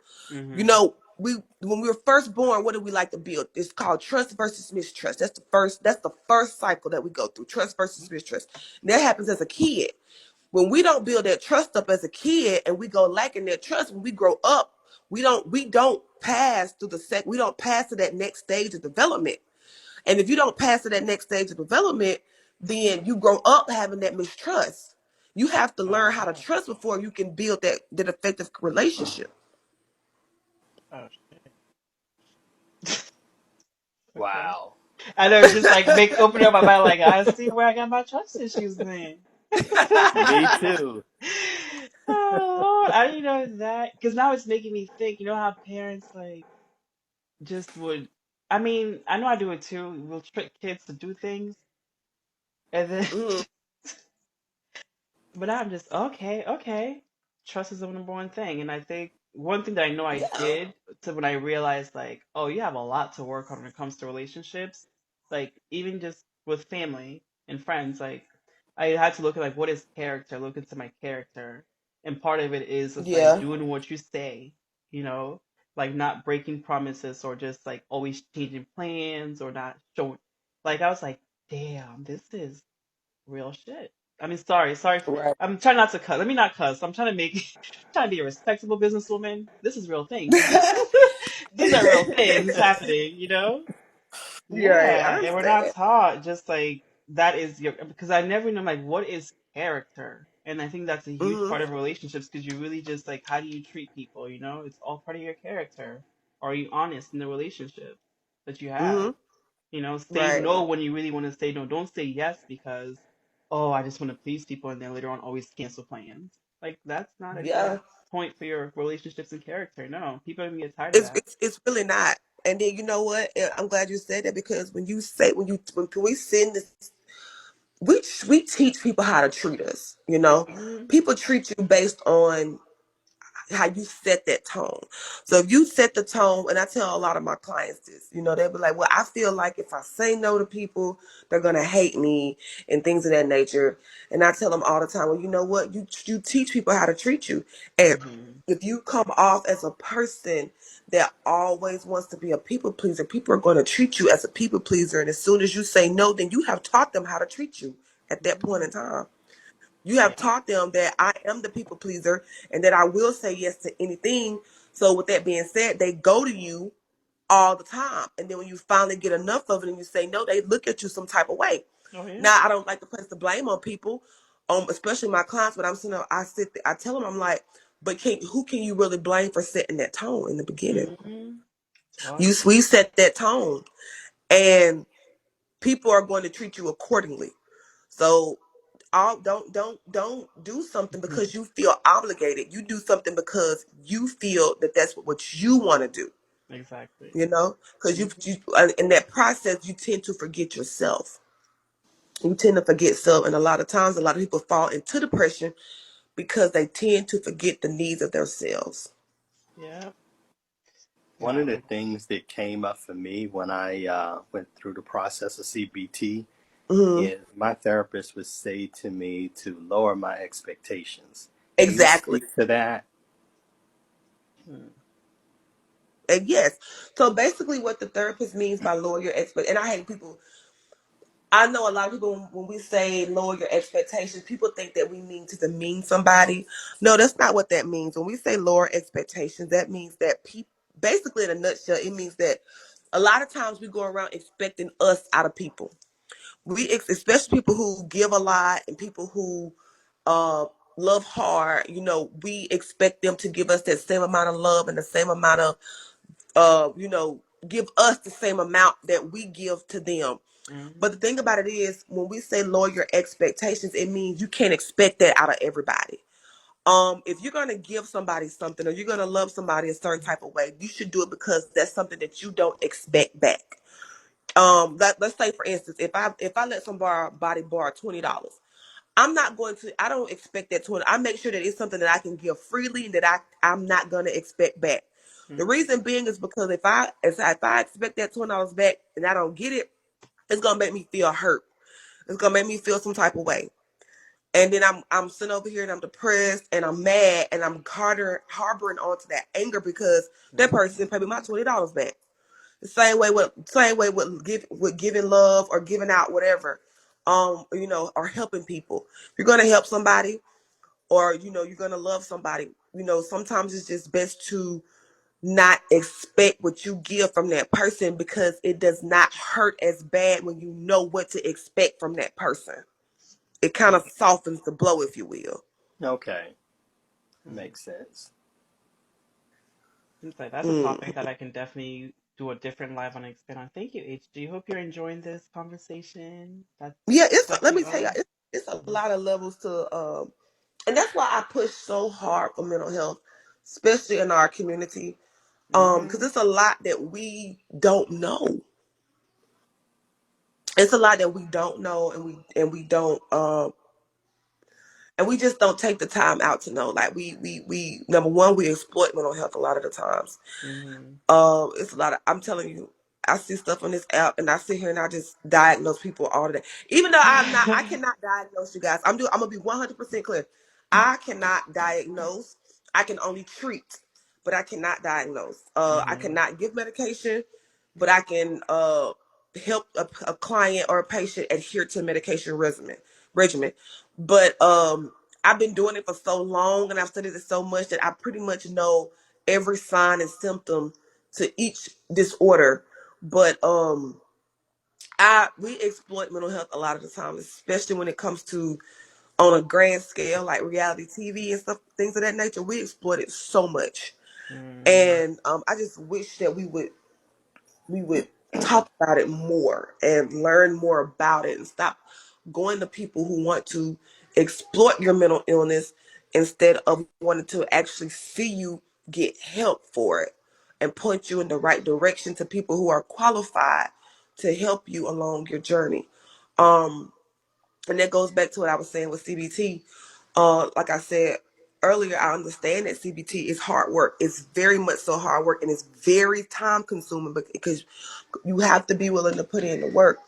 You hmm know, we when we were first born, what do we like to build? It's called trust versus mistrust. That's the first cycle that we go through. Trust versus mistrust. And that happens as a kid. When we don't build that trust up as a kid and we go lacking that trust when we grow up, we don't pass through we don't pass to that next stage of development. And if you don't pass to that next stage of development, then you grow up having that mistrust. You have to learn how to Oh, trust before you can build that effective relationship. oh shit. Okay. Wow. I know, just like make open up my mind, like I see where I got my trust issues then. Me too. Oh Lord, I didn't know that because now it's making me think. You know how parents like just would. I mean, I know I do it too. We'll trick kids to do things, and then Hmm. but I'm just okay, okay. Trust is the number one thing. And I think one thing that I know I Yeah. did to when I realized like, oh, you have a lot to work on when it comes to relationships, like even just with family and friends, like I had to look at like what is character, look into my character. And part of it is just like Yeah. doing what you say, like not breaking promises or just like always changing plans or not showing like I was like, damn, this is real shit. I mean, sorry. Right. I'm trying not to cuss. Let me not cuss. I'm trying to make, trying to be a respectable businesswoman. This is real things. These are real things happening. Yeah, I Yeah, and we're not understand. taught just like that is your because I never know like what is character, and I think that's a huge Hmm. part of relationships because you really just like how do you treat people? It's all part of your character. Are you honest in the relationship that you have? Hmm. Say Right. no when you really want to say no. Don't say yes because, oh, I just want to please people and then later on always cancel plans. Like, that's not a good Yeah. point for your relationships and character. No, people are going to get tired of It's that. it's it's really not. And then you know what? I'm glad you said that because when we send this, we teach people how to treat us. hmm People treat you based on how you set that tone. So if you set the tone, and I tell a lot of my clients this, they'll be like, well, I feel like if I say no to people, they're gonna hate me and things of that nature. And I tell them all the time, well, you know what? You teach people how to treat you. And hmm if you come off as a person that always wants to be a people pleaser, people are going to treat you as a people pleaser. And as soon as you say no, then you have taught them how to treat you at that point in hmm time. You have Yeah. taught them that I am the people pleaser and that I will say yes to anything. So with that being said, they go to you all the time. And then when you finally get enough of it and you say no, they look at you some type of way. Oh yeah. Now I don't like to place the blame on people, especially my clients. But I'm sitting there, I tell them, I'm like, but who can you really blame for setting that tone in the beginning? Mm-hmm. Talk. We set that tone, and people are going to treat you accordingly. So don't do something because you feel obligated. You do something because you feel that that's what you want to do. Exactly. You know, because Mm-hmm. in that process you tend to forget yourself. You tend to forget self, and a lot of times a lot of people fall into depression because they tend to forget the needs of themselves. Yeah. One of the Wow. things that came up for me when I went through the process of CBT Hmm. is my therapist would say to me to lower my expectations. Can you Exactly. speak to that? Mm. And yes, so basically what the therapist means by lower your expect, and I hate people. I know a lot of people when we say lower your expectations, people think that we mean to demean somebody. No, that's not what that means. When we say lower expectations, that means that people, basically in a nutshell, it means that a lot of times we go around expecting us out of people. Especially people who give a lot and people who uh, love hard. You know, we expect them to give us that same amount of love and the same amount of give us the same amount that we give to them. But Mm-hmm. the thing about it is, when we say lower your expectations, it means you can't expect that out of everybody. If you're gonna give somebody something or you're gonna love somebody a certain type of way, you should do it because that's something that you don't expect back. Let's say for instance, if I let somebody borrow $20, I don't expect that 20. I make sure that it's something that I can give freely and that I'm not gonna expect back. The Mm-hmm. reason being is because if I expect that $20 back and I don't get it, it's gonna make me feel hurt. It's gonna make me feel some type of way. And then I'm sitting over here and I'm depressed and I'm mad and I'm harboring onto that anger because that person Mm-hmm. didn't pay me my $20 back. The same way with giving love or giving out whatever, or helping people. If you're gonna help somebody or you're gonna love somebody, sometimes it's just best to not expect what you give from that person because it does not hurt as bad when you know what to expect from that person. It kind of Right. softens the blow, if you will. Okay, Mm. makes sense. Seems like that's a topic Mm. that I can definitely do a different live on and expand on. Thank you, HD. Hope you're enjoying this conversation. That's Yeah, let touching me tell you, on. it's a Mm-hmm. lot of levels to, and that's why I push so hard for mental health, especially in our community, because Mm-hmm. it's a lot that we don't know. It's a lot that we don't know, and we don't, and we just don't take the time out to know. Like we number one, we exploit mental health a lot of the times. Mm-hmm. It's a lot of. I'm telling you, I see stuff on this app, and I sit here and I just diagnose people all the day. Even though I cannot diagnose you guys. I'm gonna be 100% clear. I cannot diagnose. I can only treat, but I cannot diagnose. I Mm-hmm. cannot give medication, but I can help a client or a patient adhere to a medication regimen. But I've been doing it for so long, and I've studied it so much that I pretty much know every sign and symptom to each disorder. But I we exploit mental health a lot of the time, especially when it comes to on a grand scale, like reality TV and stuff, things of that nature. We exploit it so much, Mm-hmm. and I just wish that we would talk about it more and learn more about it and stop going to people who want to exploit your mental illness instead of wanting to actually see you get help for it and point you in the right direction to people who are qualified to help you along your journey. Um, and that goes back to what I was saying with CBT. Like I said earlier, I understand that CBT is hard work. It's very much so hard work and it's very time consuming because you have to be willing to put in the work.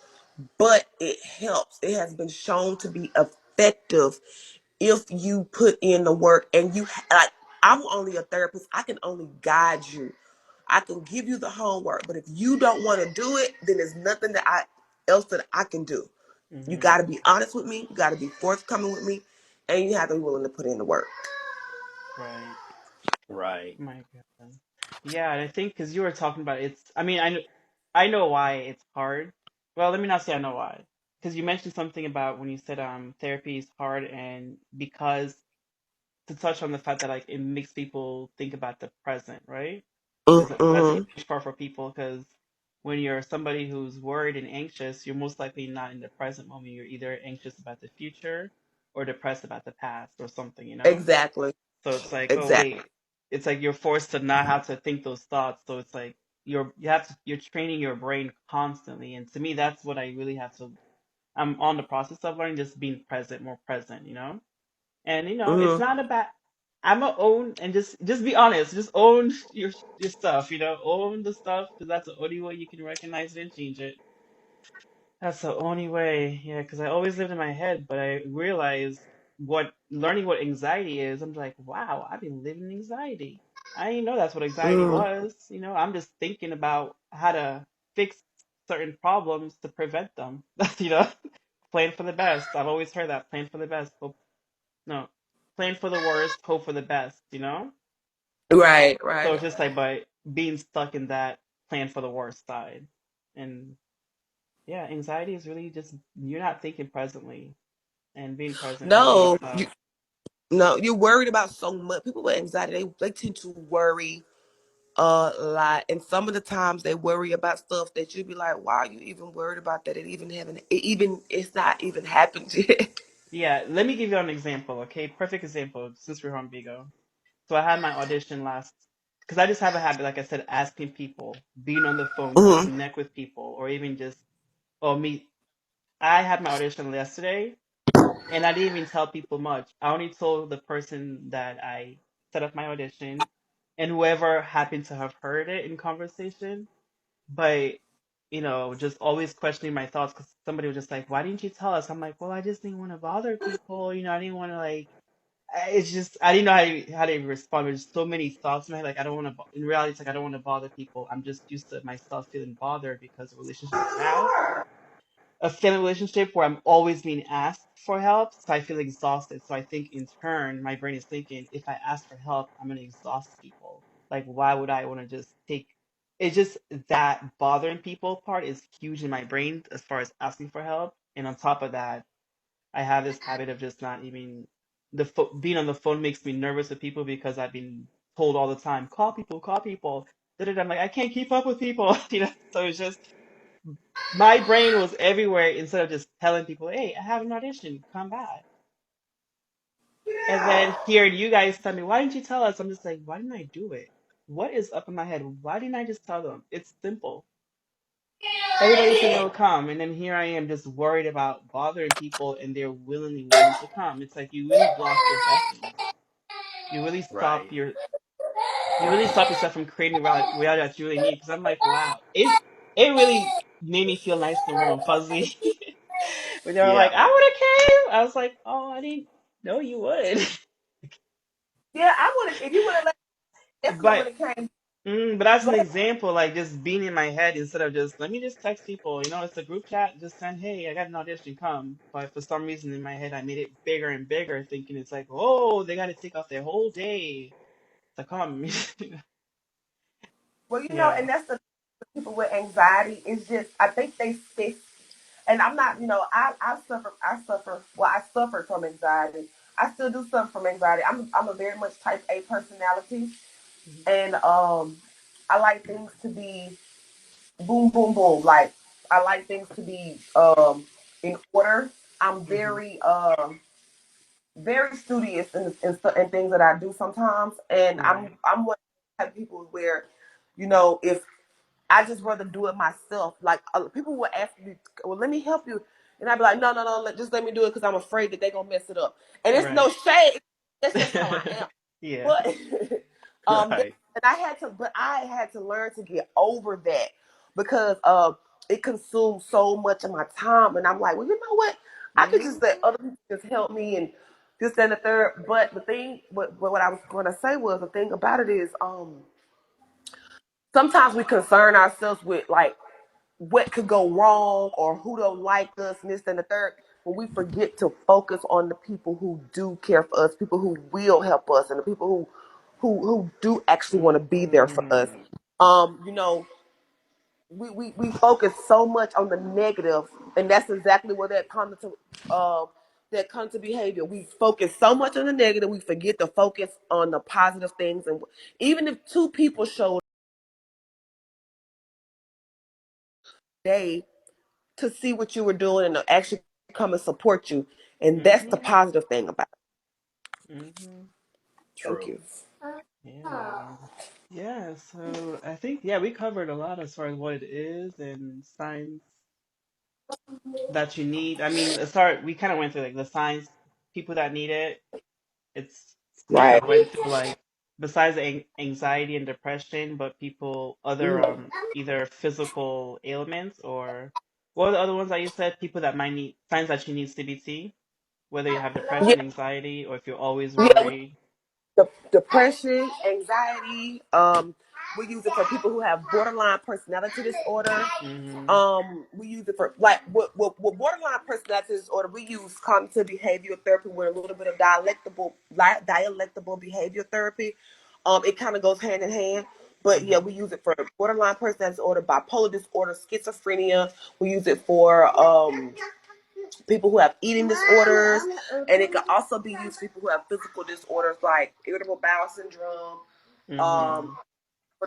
But it helps. It has been shown to be effective if you put in the work and like I'm only a therapist. I can only guide you. I can give you the homework, but if you don't want to do it, then there's nothing else that I can do. You Mm-hmm. got to be honest with me. You got to be forthcoming with me, and you have to be willing to put in the work. Right. Right. My God. Yeah, and I think because you were talking about it's. I mean, I know why it's hard. Well, let me not say I know why. Because you mentioned something about when you said therapy is hard, and because to touch on the fact that like it makes people think about the present, right? Because that's a Mm-hmm. huge part for people. Because when you're somebody who's worried and anxious, you're most likely not in the present moment. You're either anxious about the future or depressed about the past or something, you know? Exactly. So it's like, oh Exactly. wait, it's like you're forced to not have to think those thoughts. So it's like you're training your brain constantly. And to me, that's what I really have to. I'm on the process of learning, just being present, more present, you know. And it's Mm-hmm. not about. I'm gonna own and just be honest. Just own your stuff, own the stuff because that's the only way you can recognize it and change it. That's the only way, yeah, because I always lived in my head, but I realized learning what anxiety is, I'm like, wow, I've been living in anxiety. I didn't know that's what anxiety Mm-hmm. was. I'm just thinking about how to fix certain problems to prevent them. you know, plan for the best. I've always heard that, plan for the best, hope, no, plan for the worst, hope for the best. Right. So Right. it's just like by being stuck in that plan for the worst side. And yeah, anxiety is really just you're not thinking presently, and being present is really No, tough. no, you're worried about so much. People with anxiety, they tend to worry a lot, and some of the times they worry about stuff that you be like, "Why are you even worried about that? It's not even happened yet." Yeah, let me give you an example, okay? Perfect example, since we're on Bigo. So I had my audition last, because I just have a habit, like I said, asking people, being on the phone to Hmm. connect with people, or even just, or meet. I had my audition yesterday, and I didn't even tell people much. I only told the person that I set up my audition, and whoever happened to have heard it in conversation. But just always questioning my thoughts because somebody was just like, "Why didn't you tell us?" I'm like, "Well, I just didn't want to bother people. I didn't want to like." It's just I didn't know how to respond. There's so many thoughts in my head. Like I don't want to. In reality, it's like I don't want to bother people. I'm just used to myself feeling bothered because the relationship I have, a family relationship where I'm always being asked for help, so I feel exhausted. So I think in turn, my brain is thinking, if I ask for help, I'm gonna exhaust people. Like, why would I want to just take? It's just that bothering people part is huge in my brain as far as asking for help. And on top of that, I have this habit of just not even being on the phone makes me nervous with people because I've been told all the time, call people, call people. I'm like, I can't keep up with people, So it's just my brain was everywhere instead of just telling people, "Hey, I have an audition, come back." And then hearing you guys tell me, "Why didn't you tell us?" I'm just like, "Why didn't I do it? What is up in my head? Why didn't I just tell them? It's simple. Everybody said they'll come, and then here I am just worried about bothering people, and they're willingly willing to come. It's like you really block your blessings. You really stop Right. your you really stop yourself from creating reality that you really need. Because I'm like, wow, it really made me feel nice and warm and fuzzy when they were like, Yeah. I would have came. I was like, oh, I didn't know you would. Yeah, I would have. If you would have, definitely but would have came. but that's an But example, like just being in my head instead of just let me just text people. It's a group chat. Just send, hey, I got an audition, come. But for some reason in my head, I made it bigger and bigger, thinking it's like, oh, they got to take off their whole day to come. well, yeah. and that's the people with anxiety. Is just I think they and I'm not. I suffer from anxiety. I still do suffer from anxiety. I'm a very much type A personality, Mhm. and I like things to be boom, boom, boom. Like I like things to be in order. I'm Mhm. very studious in things that I do sometimes, and Right. I'm one of the type of people where, if I just rather do it myself. Like people will ask me, "Well, let me help you," and I'd be like, "No, no, no, just let me do it because I'm afraid that they're gonna mess it up." And it's no Right. shade. That's just how I am. yeah. But that, Right. I had to learn to get over that because it consumes so much of my time, and I'm like, well, you know what? I could Mhm. just let other people just help me and this and the third. But the thing, what I was going to say was the thing about it is, sometimes we concern ourselves with like what could go wrong or who don't like us and this and the third, when we forget to focus on the people who do care for us, people who will help us, and the people who do actually want to be there for us. Mm-hmm. You know, we focus so much on the negative, and that's exactly where that comes to behavior. We focus so much on the negative, we forget to focus on the positive things. And even if two people showed day to see what you were doing and to actually come and support you, and that's the Mm-hmm. positive thing about it. Mm-hmm. Thank True. you. Yeah. Yeah, so I think yeah, we covered a lot as far as what it is and signs that you need. I mean, we kind of went through like the signs, people that need it. It's we kind Right. of went through like besides anxiety and depression, but people other Mhm. either physical ailments or what are the other ones that you said? People that might need signs that you need CBT, whether you have Yeah, depression, anxiety, or if you're always yeah. worried. Depression, anxiety. We use it for people who have borderline personality disorder. Mm-hmm. We use it for like with borderline personality disorder. We use cognitive behavioral therapy with a little bit of dialectible behavior therapy. It kind of goes hand in hand. But yeah, Mm-hmm. we use it for borderline personality disorder, bipolar disorder, schizophrenia. We use it for people who have eating disorders, and it can also be used for people who have physical disorders like irritable bowel syndrome. Um, Mm-hmm.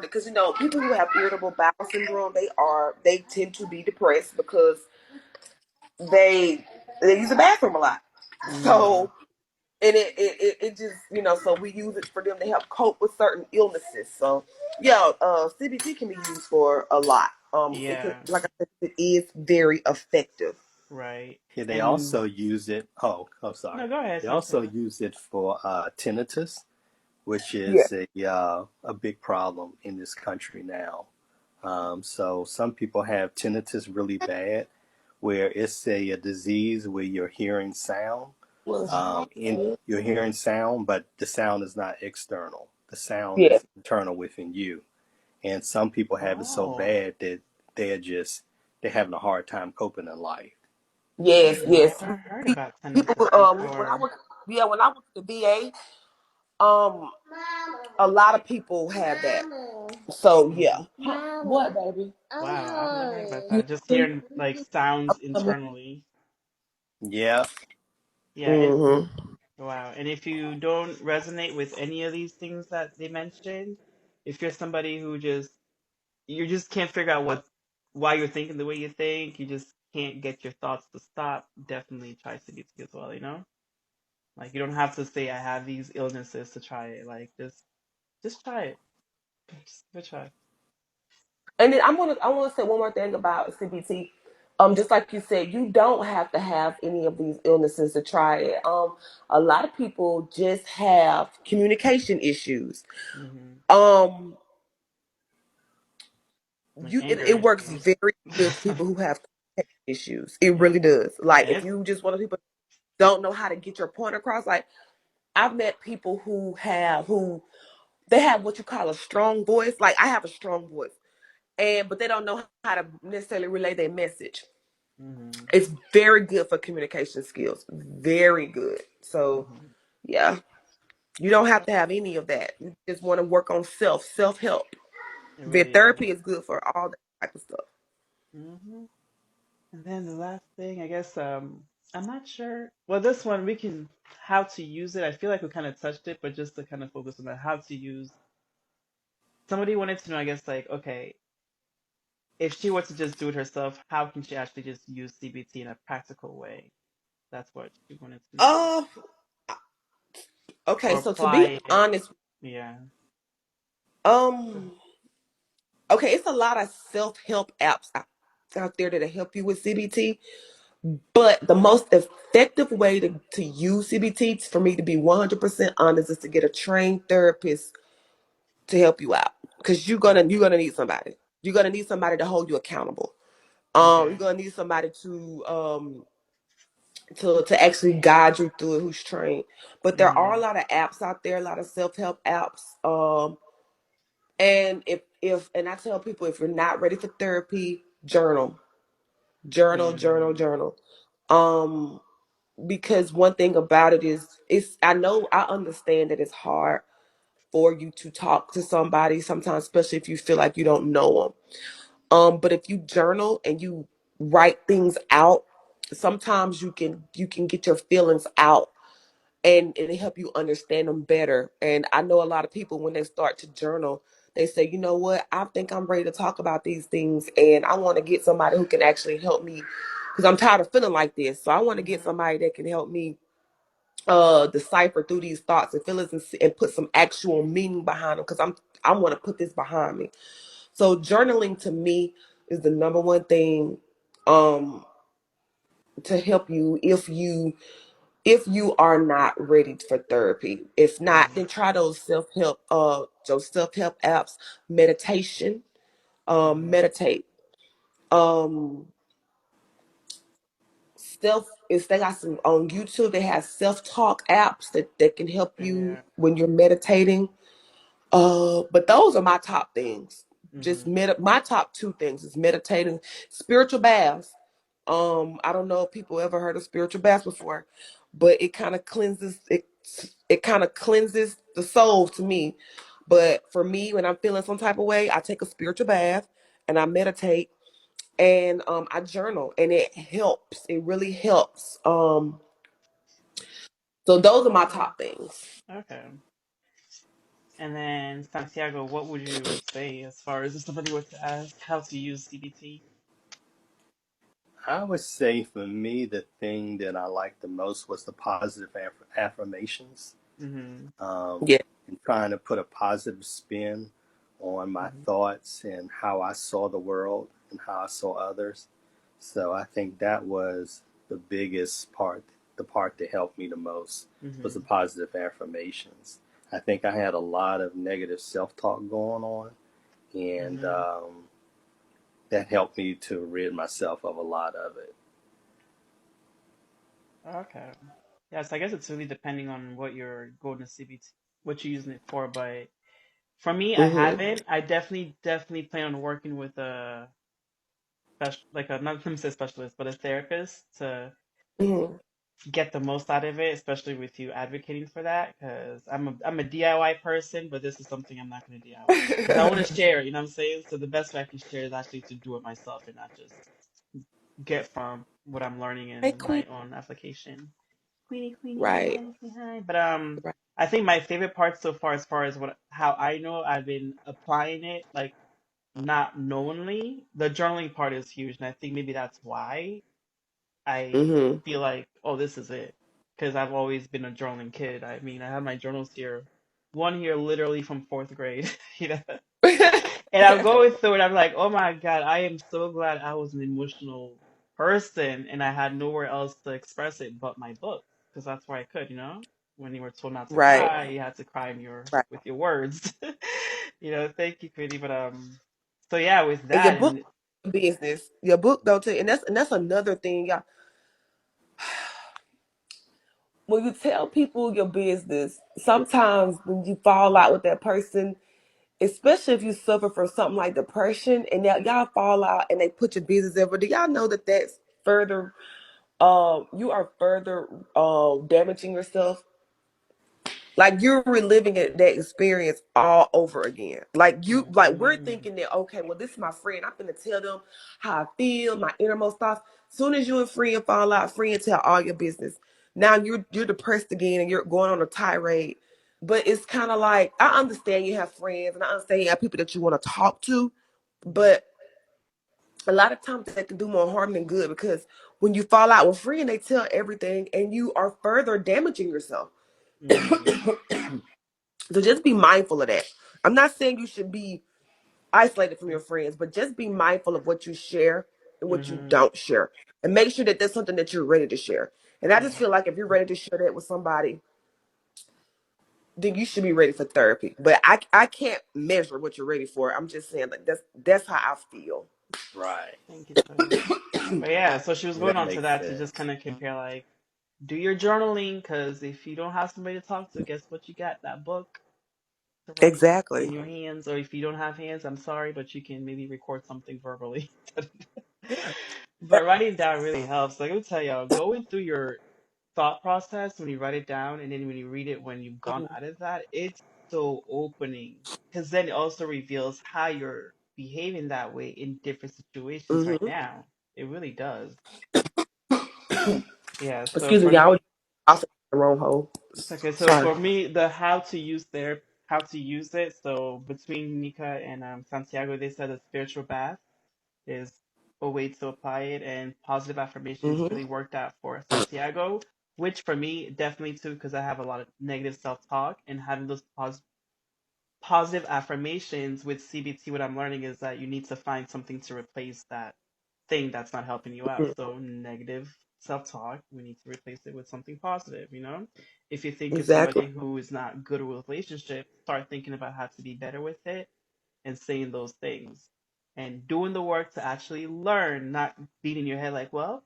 because people who have irritable bowel syndrome, they tend to be depressed because they they use the bathroom a lot. Mm-hmm. So and it just so we use it for them to help cope with certain illnesses. So yeah, CBT can be used for a lot. It could, Yeah, like I said, it is very effective. right. Yeah, they And also use it. Oh, no, sorry. go ahead, They also Santiago. use it for tinnitus, which Yeah. is a big problem in this country now. So some people have tinnitus really bad, where it's a disease where you're hearing sound, in you're hearing sound, but the sound is not external. The sound Yeah. is internal within you. And some people have it so Oh, bad that they're just they're having a hard time coping in life. Yes, I've yes. never heard Pe- about People, tinnitus when I before. was, yeah, when I went to the VA, um, a lot of people have that. So Hmm. yeah. What, baby? Wow, I've never heard about You that. Just hungry? hearing like sounds internally. Yeah, Yeah, and Mm-hmm. wow. And if you don't resonate with any of these things that they mentioned, if you're somebody who you just can't figure out why you're thinking the way you think, you just can't get your thoughts to stop, definitely try CBT as well, you know? Like you don't have to say I have these illnesses to try it. Like just try it. Just give it a try. And then I want to say one more thing about CBT. Just like you said, you don't have to have any of these illnesses to try it. A lot of people just have communication issues. Hmm. Um, Like anger it works issues. very good for people who have issues. It Yeah. really does. Like And if it's you just want to people don't know how to get your point across. Like I've met people who they have what you call a strong voice. Like I have a strong voice, but they don't know how to necessarily relay their message. hmm It's very good for communication skills. Very good. So hmm yeah, you don't have Okay. to have any of that. You just want to work on self help. It The really is. therapy is good for all that type of stuff. Hmm. And then the last thing, I guess, I'm not sure. Well, this one we can how to use it. I feel like we kind of touched it, but just to kind of focus on the how to use. Somebody wanted to know, I guess, like, okay, if she were to just do it herself, how can she actually just use CBT in a practical way? That's what she wanted to know. Uh, okay. Or So to be apply it. honest, Yeah. um, okay, it's a lot of self help apps out there that help you with CBT. But the most effective way to use CBT, for me to be 100% honest, is to get a trained therapist to help you out. Because Okay. you're gonna need somebody. You're gonna need somebody to hold you accountable. You're Okay. gonna need somebody to actually guide you through it who's trained. But there are a Mhm. lot of apps out there, a lot of self help apps. And if and I tell people, if you're not ready for therapy, journal, journal, journal, Mhm. journal. Um, because one thing about it is, I understand that it's hard for you to talk to somebody sometimes, especially if you feel like you don't know them. But if you journal and you write things out, sometimes you can get your feelings out, and it help you understand them better. And I know a lot of people, when they start to journal, they say, you know what, I think I'm ready to talk about these things, and I want to get somebody who can actually help me because I'm tired of feeling like this. So I want to get Mhm. somebody that can help me decipher through these thoughts and feelings, and put some actual meaning behind them, because I want to put this behind me. So journaling to me is the number one thing um to help you if you are not ready for therapy. If not, Mhm. then try those self-help apps, meditation, Mhm. meditate. Um self is They got some on YouTube, they have self-talk apps that can help you Yeah. when you're meditating. But those are my top things. Just Mhm. my top two things is meditating, spiritual baths. I don't know if people ever heard of spiritual baths before, but it kind of cleanses the soul to me. But for me, when I'm feeling some type of way, I take a spiritual bath and I meditate, and I journal, and it helps. It really helps. So those are my top things. Okay. And then Santiago, what would you say as far as if somebody were to ask how to use CBT? I would say for me, the thing that I liked the most was the positive affirmations, Mhm. um, Yeah. and trying to put a positive spin on my Mhm. thoughts and how I saw the world and how I saw others. So I think that was the biggest part, the part that helped me the most was the Mhm. positive affirmations. I think I had a lot of negative self talk going on, and Mhm. that helped me to rid myself of a lot of it. Okay. Yes, I guess it's really depending on what you're going to CBT, what you're using it for. But for me, I Mm-hmm. haven't. I definitely plan on working with a special, like a not let me say specialist, but a therapist to Mm-hmm. get the most out of it, especially with you advocating for that. Because I'm a DIY person, but this is something I'm not going to DIY because I want to share. You know what I'm saying? So the best way I can share is actually to do it myself and not just get from what I'm learning Hey, in Queen. my own application. Queenie, Right. come say hi. But Right. I think my favorite part so far, as far as what how I know I've been applying it, like not knowingly, the journaling part is huge, and I think maybe that's why I Mm-hmm. feel like, oh, this is it, because I've always been a journaling kid. I mean, I have my journals here, one here literally from fourth grade, you know. And I'm going through it. I'm like, oh my God, I am so glad I was an emotional person and I had nowhere else to express it but my book, because that's where I could, you know. When you were told not to Right. cry, you had to cry in your Right. with your words. You know, thank you, Queenie. But so yeah, with And your that book and business, your book though too, and that's another thing, y'all. When you tell people your business, sometimes when you fall out with that person, especially if you suffer from something like depression, and y'all fall out and they put your business over, do y'all know that that's further, you are further damaging yourself? Like you're reliving that experience all over again. Like we're mm, thinking that, okay, well, this is my friend. I'm gonna tell them how I feel, my innermost thoughts. Soon as you and friend fall out, friend tell all your business. Now you're depressed again and you're going on a tirade. But it's kind of like, I understand you have friends and I understand you have people that you want to talk to, mhm, but a lot of times that can do more harm than good, because when you fall out with friend, they tell everything and you are further damaging yourself. mhm, So just be mindful of that. I'm not saying you should be isolated from your friends, but just be mindful of what you share and what you mhm, don't share. And make sure that that's something that you're ready to share. And I just yeah, feel like if you're ready to share that with somebody, then you should be ready for therapy. But I can't measure what you're ready for. I'm just saying, like, that's how I feel. Right. thank you, Queenie. But yeah, so she was going That on to makes that to just sense. kind of compare, like, do your journaling, because if you don't have somebody to talk to, guess what? You got that book to write in Exactly. your hands, or if you don't have hands, I'm sorry, but you can maybe record something verbally. Yeah. But writing down really helps. Like, let me tell y'all, going through your thought process when you write it down, and then when you read it when you've gone Mhm. out of that, it's so opening because then it also reveals how you're behaving that way in different situations right Mm-hmm. now. It really does. Yeah. So Excuse me, for y'all. me, Also, the wrong hole. it's okay. So Sorry. for me, the how to use it. So between Nika and Santiago, they said a spiritual bath is a way to apply it, and positive affirmations Mm-hmm. really worked out for Santiago, which for me definitely too, because I have a lot of negative self-talk, and having those positive affirmations with CBT, what I'm learning is that you need to find something to replace that thing that's not helping you out. So negative self-talk, we need to replace it with something positive, you know? If you think you're Exactly. somebody who is not good with relationships, start thinking about how to be better with it and saying those things and doing the work to actually learn, not beating your head like, well,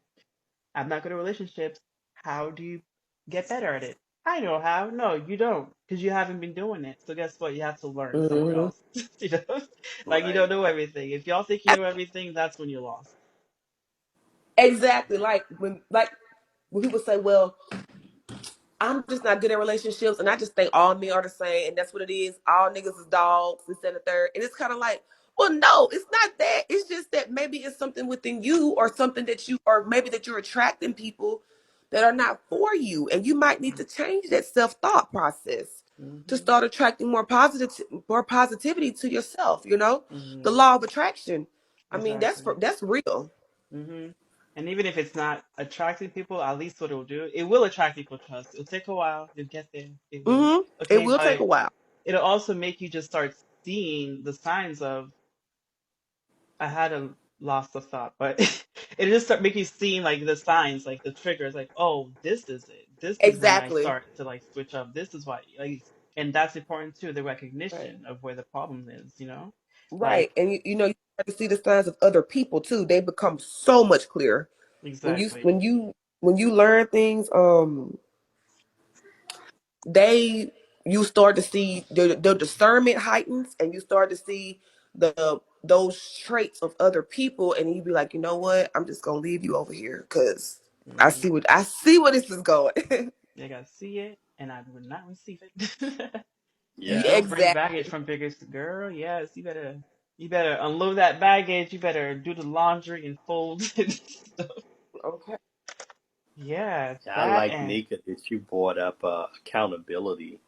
I'm not good at relationships. How do you get better at it? I know how. No, you don't, because you haven't been doing it. So guess what? You have to learn somewhere Mm-hmm. else. You know, like you don't Right. know everything. If y'all think you know everything, that's when you're lost. Exactly. Like when people say, "Well, I'm just not good at relationships," and I just think all men are the same, and that's what it is. All niggas is dogs, this and the third, and it's kind of like, well, no, it's not that. It's just that maybe it's something within you, or something that you, or maybe that you're attracting people that are not for you, and you might need to change that self thought process to Mm-hmm. start attracting more positivity to yourself. You know, the Mm-hmm. law of attraction. I mean, Exactly. that's real. Mm-hmm. And even if it's not attracting people, at least what it'll do, it will attract people. Trust. It'll take a while. You'll get there. It will. Hmm. It Okay, will take but a while. it'll also make you just start seeing the signs of I had a loss of thought, but it just start making you seeing like the signs, like the triggers, like, oh, this is it. This is when I Exactly. start to like switch up. This is why, like, and that's important too, the Right. recognition of where the problem is, you know? Right. Like, And you know, you start to see the signs of other people too. They become so much clearer. When you exactly. when you when you learn things, they you start to see the discernment heightens, and you start to see those traits of other people, and you be like, you know what? I'm just gonna leave you over here because Hmm. I see where this is going. You gotta see it, and I would not receive it. Yeah, Yeah. Don't bring baggage exactly. from bigger girl. Yes, you better unload that baggage. You better do the laundry and fold and stuff. Okay. Yeah, Yeah, I that like and Nika that you brought up accountability.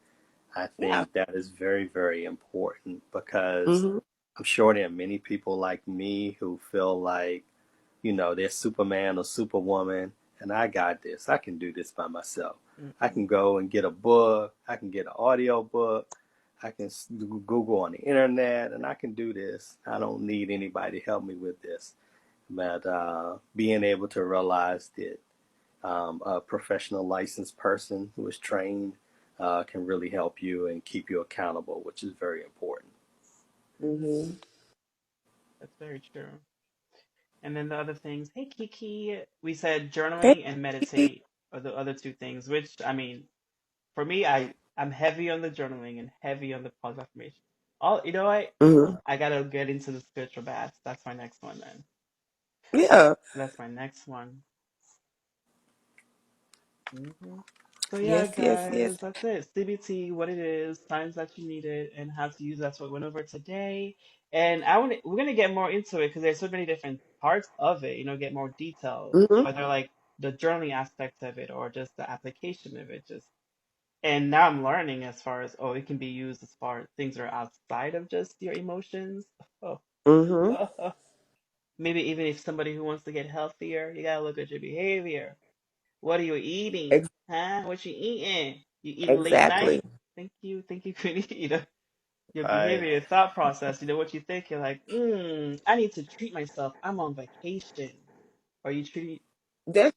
I Yeah. think that is very, very important because Hmm. I'm sure there are many people like me who feel like, they're Superman or Superwoman, and I got this. I can do this by myself. I can mm-mm, go and get a book. I can get an audio book. I can Google on the internet, and I can do this. I don't need anybody to help me with this. But being able to realize that a professional licensed person who is trained can really help you and keep you accountable, which is very important. Hmm. that's very true. And then the other things, hey Kiki, we said Thank journaling and you. meditate are the other two things, which I mean, for me, I'm heavy on the journaling and heavy on the positive affirmation. All you know what? Hmm. I gotta get into the spiritual baths. That's my next one then. Yeah. That's my next one. Hmm. So yeah, Yes. Yes. Yes. guys, that's it. CBT, what it is, signs that you need it, and how to use. That's what we went over today. And we're gonna get more into it because there's so many different parts of it. You know, get more details, Hmm. whether like the journaling aspect of it or just the application of it. Just and now I'm learning as far as it can be used as far as things that are outside of just your emotions. Oh, Hmm. maybe even if somebody who wants to get healthier, you gotta look at your behavior. What are you eating? Ex- Huh? What you eating? You eating late exactly. night? Thank you, Queenie. You know, your Right. behavior, your thought process, what you think. You're like, I need to treat myself. I'm on vacation. Or you treat That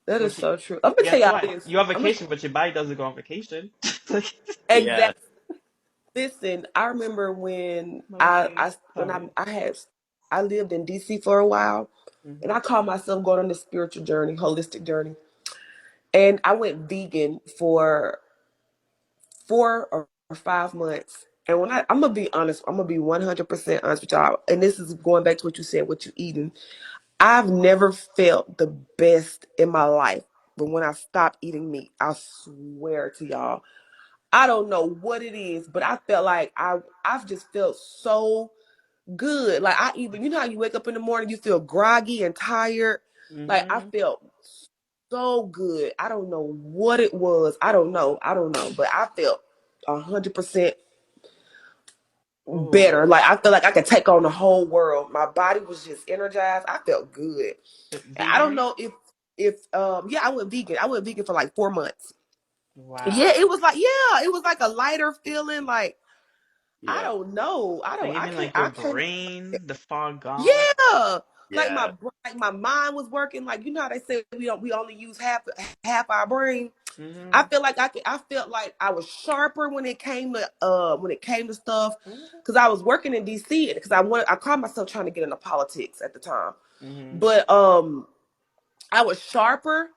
that is what you so true. I'm gonna tell guess y'all what? this. You're on I'm gonna vacation, but your body doesn't go on vacation. Like, Yes. exactly. Listen, I remember when okay, sorry. I lived in DC for a while, and I Hmm. called myself going on this spiritual journey, holistic journey, and I went vegan for 4 or 5 months. And I'm gonna be honest, I'm gonna be 100% honest with y'all. And this is going back to what you said, what you eating. I've never felt the best in my life. But when I stopped eating meat, I swear to y'all, I don't know what it is, but I felt like I've just felt so good. Like I even, you know how you wake up in the morning, you feel groggy and tired. Like I Mm-hmm. felt so good. I don't know what it was. I don't know. But I felt 100% Ooh, better. Like I feel like I could take on the whole world. My body was just energized. I felt good. And I don't vegan? know if yeah, I went vegan. I went vegan for like 4 months. Yeah, Wow. it was like yeah, it was like a lighter feeling. Like I Yeah. don't know. Like I even can't like your explain it. brain, the fog gone. Yeah. Yeah. Like my mind was working. Like you know how they say we only use half our brain. I Mm-hmm. feel like I felt like I was sharper when it came to stuff Mm-hmm. because I was working in DC because I called myself trying to get into politics at the time. Mm-hmm. But I was sharper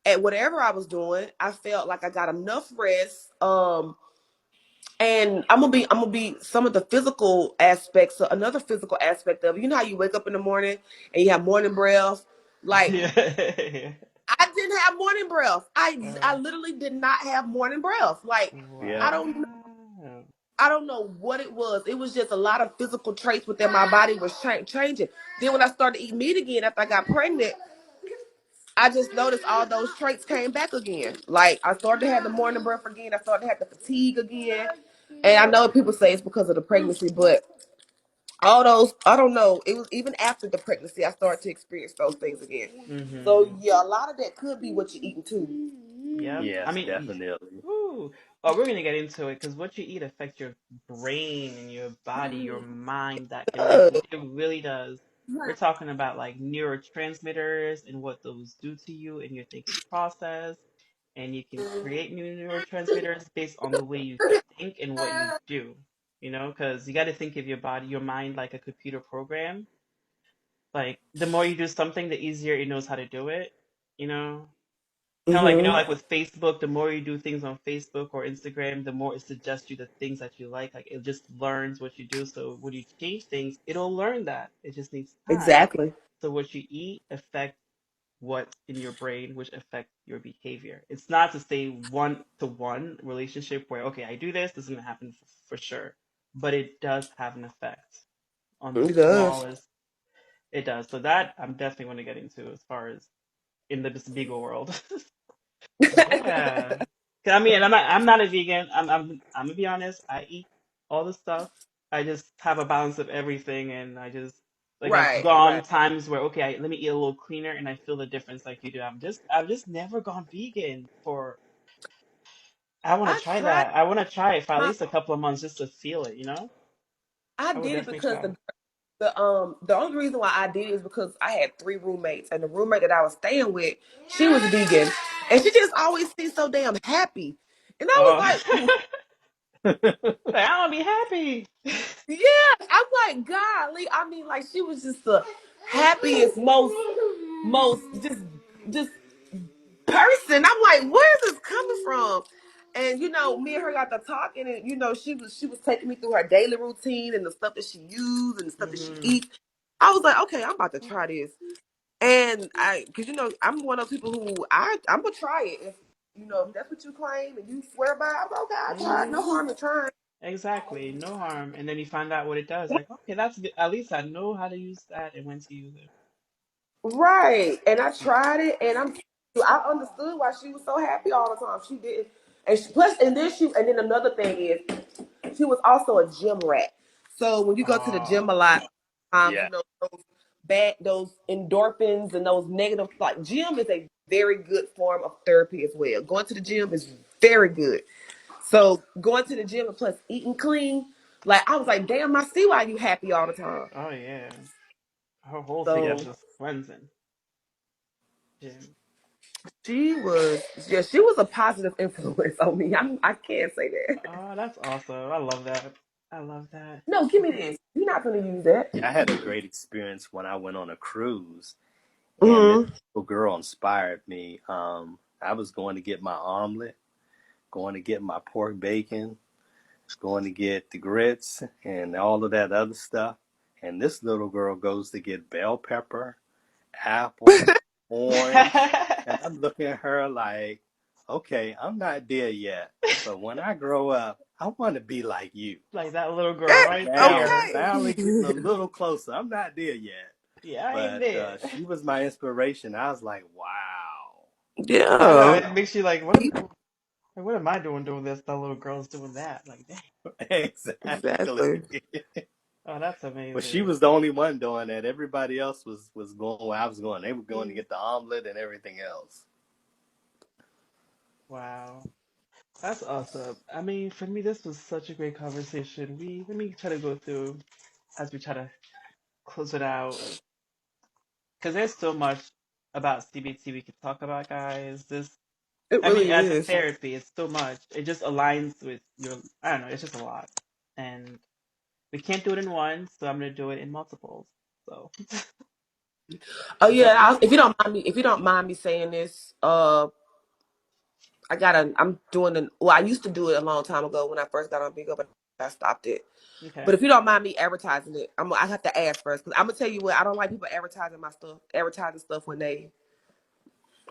at whatever I was doing. I felt like I got enough rest. And I'm gonna be some of the physical aspects. So another physical aspect of it, you know how you wake up in the morning and you have morning breath. Like Yeah. I didn't have morning breath. I Uh, literally did not have morning breath. Like Yeah. I don't wow. I don't know what it was. It was just a lot of physical traits within my body was changing. Then when I started eating meat again after I got pregnant, I just noticed all those traits came back again. Like I started to have the morning breath again. I started to have the fatigue again. And I know people say it's because of the pregnancy, but all those I don't know. It was even after the pregnancy I started to experience those things again. So Mm-hmm. yeah, a lot of that could be what you're eating too. Yep. I Yes, mean, definitely. woo. Oh, we're gonna get into it because what you eat affects your brain and your body, your mind, that connection. It really does. We're talking about like neurotransmitters and what those do to you in your thinking process. And you can create new neurotransmitters based on the way you think and what you do. You know, because you got to think of your body, your mind like a computer program. Like the more you do something, the easier it knows how to do it. You know, kind of like Mm-hmm. like with Facebook, the more you do things on Facebook or Instagram, the more it suggests you the things that you like. Like it just learns what you do. So when you change things, it'll learn that. It just needs time. Exactly. So what you eat affects what's in your brain, which affects your behavior. It's not to say one to one relationship where okay, I do this, this is gonna happen for sure, but it does have an effect on the It does. smallest. It does. So that I'm definitely going to get into as far as in the Bigo world. But yeah, 'cause I mean, I'm not a vegan. I'm gonna be honest. I eat all the stuff. I just have a balance of everything, and I just like I've Right, gone right. times where okay, let me eat a little cleaner, and I feel the difference like you do. I've just never gone vegan for. I want I to try tried. that. I want to try it for at least a couple of months just to feel it. I I would did it definitely because try. the only reason why I did it is because I had three roommates and the roommate that I was staying with, she was vegan and she just always seemed so damn happy. And I was Oh, like, like, I want to be happy. yeah, I'm like, golly. I mean, like she was just the happiest, most just person. I'm like, where is this coming from? And me and her got to talking, and she was taking me through her daily routine and the stuff that she used and the stuff that she Hmm. eats. I was like, okay, I'm about to try this. And because I'm one of those people who I'm gonna try it. If that's what you claim and you swear by, I'm like, okay, I try it. Hmm. No harm in trying. Exactly. No harm. And then you find out what it does. Like, okay, that's good. At least I know how to use that and when to use it. Right. And I tried it, and I understood why she was so happy all the time. She didn't, and and then another thing is she was also a gym rat. So when you go to the gym Oh. a lot, Yeah. those endorphins and those negative, like gym is a very good form of therapy as well. Going to the gym is very good. So going to the gym and plus eating clean, like I was like, damn, I see why you happy all the time. Oh yeah. Her whole thing Yeah. is So just cleansing. Gym. she was a positive influence on me. I can't say that. Oh, that's awesome. I love that. I love that. No, give me this. You're not gonna use that. Yeah. I had a great experience when I went on a cruise, and this Mm-hmm. little girl inspired me. I was going to get my omelet, going to get my pork bacon, going to get the grits, and all of that other stuff. And this little girl goes to get bell pepper, apple, orange, and I'm looking at her like, okay, I'm not there yet, but when I grow up, I want to be like you. Like that little girl right Now we're there. finally getting a Okay. little closer. I'm not there yet, Yeah, I ain't but there. she was my inspiration. I was like, wow. I know Yeah. it makes you like, what am I doing this? The little girl's doing that. Like, dang. Exactly. Exactly. Oh, that's But she amazing. was the only one doing that. Everybody else was going where I was going. They were going to Mm. get the omelet and everything else. Wow. That's awesome. I mean, for me, this was such a great conversation. Let me try to go through as we try to close it out, because there's so much about CBT we could talk about, guys. It I mean, really as a is. therapy, it's so much. It just aligns with your, I don't know, it's just a lot. And we can't do it in one, so I'm gonna do it in multiples. So, Oh is that, yeah, if you don't mind me saying this, I'm doing I used to do it a long time ago when I first got on Bigo, but I stopped it. okay? But if you don't mind me advertising it, I have to ask first because I'm gonna tell you what, I don't like people advertising stuff when they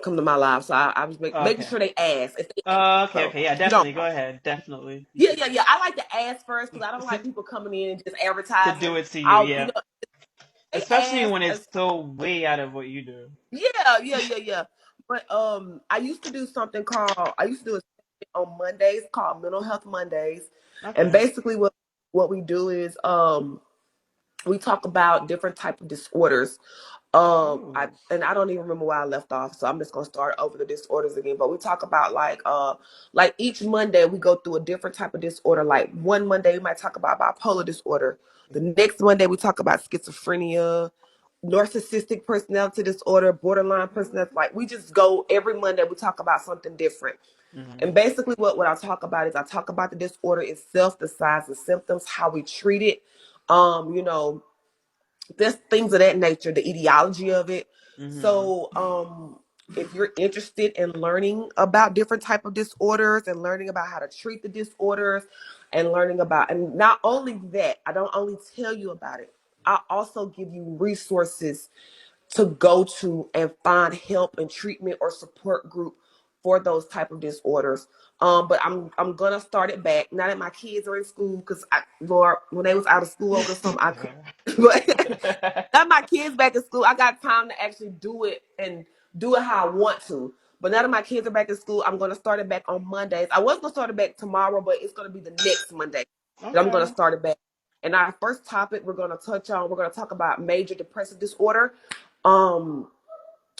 come to my live. So I was making Okay. sure they ask if they ask. Okay, So okay, yeah, if you don't definitely. Go ahead. Definitely. You yeah, can yeah, yeah. I like to ask first because I don't like people coming in and just to advertising. do it to you, I'll, yeah. they Especially when ask. it's so way out of what you do. Yeah, yeah, yeah, yeah. But I used to do a segment on Mondays called Mental Health Mondays, and Okay. basically what we do is we talk about different type of disorders. I Ooh. and I don't even remember where I left off, so I'm just gonna start over the disorders again. But we talk about like each Monday we go through a different type of disorder. Like one Monday we might talk about bipolar disorder. The next Monday we talk about schizophrenia, narcissistic personality disorder, borderline personality. Like we just go every Monday we talk about something different. Mm-hmm. And basically what I talk about is I talk about the disorder itself, the signs, the symptoms, how we treat it. You know, there's things of that nature, the etiology of it. Mm-hmm. So if you're interested in learning about different type of disorders and learning about how to treat the disorders and learning about, and not only that, I don't only tell you about it, I also give you resources to go to and find help and treatment or support group for those type of disorders. But I'm gonna start it back now that my kids are in school because Lord, when they was out of school over the summer, I couldn't. But now my kids back in school, I got time to actually do it and do it how I want to. But now that my kids are back in school, I'm gonna start it back on Mondays. I was gonna start it back tomorrow, but it's gonna be the next Monday that I'm gonna Okay. start it back. And our first topic we're gonna talk about major depressive disorder. Um,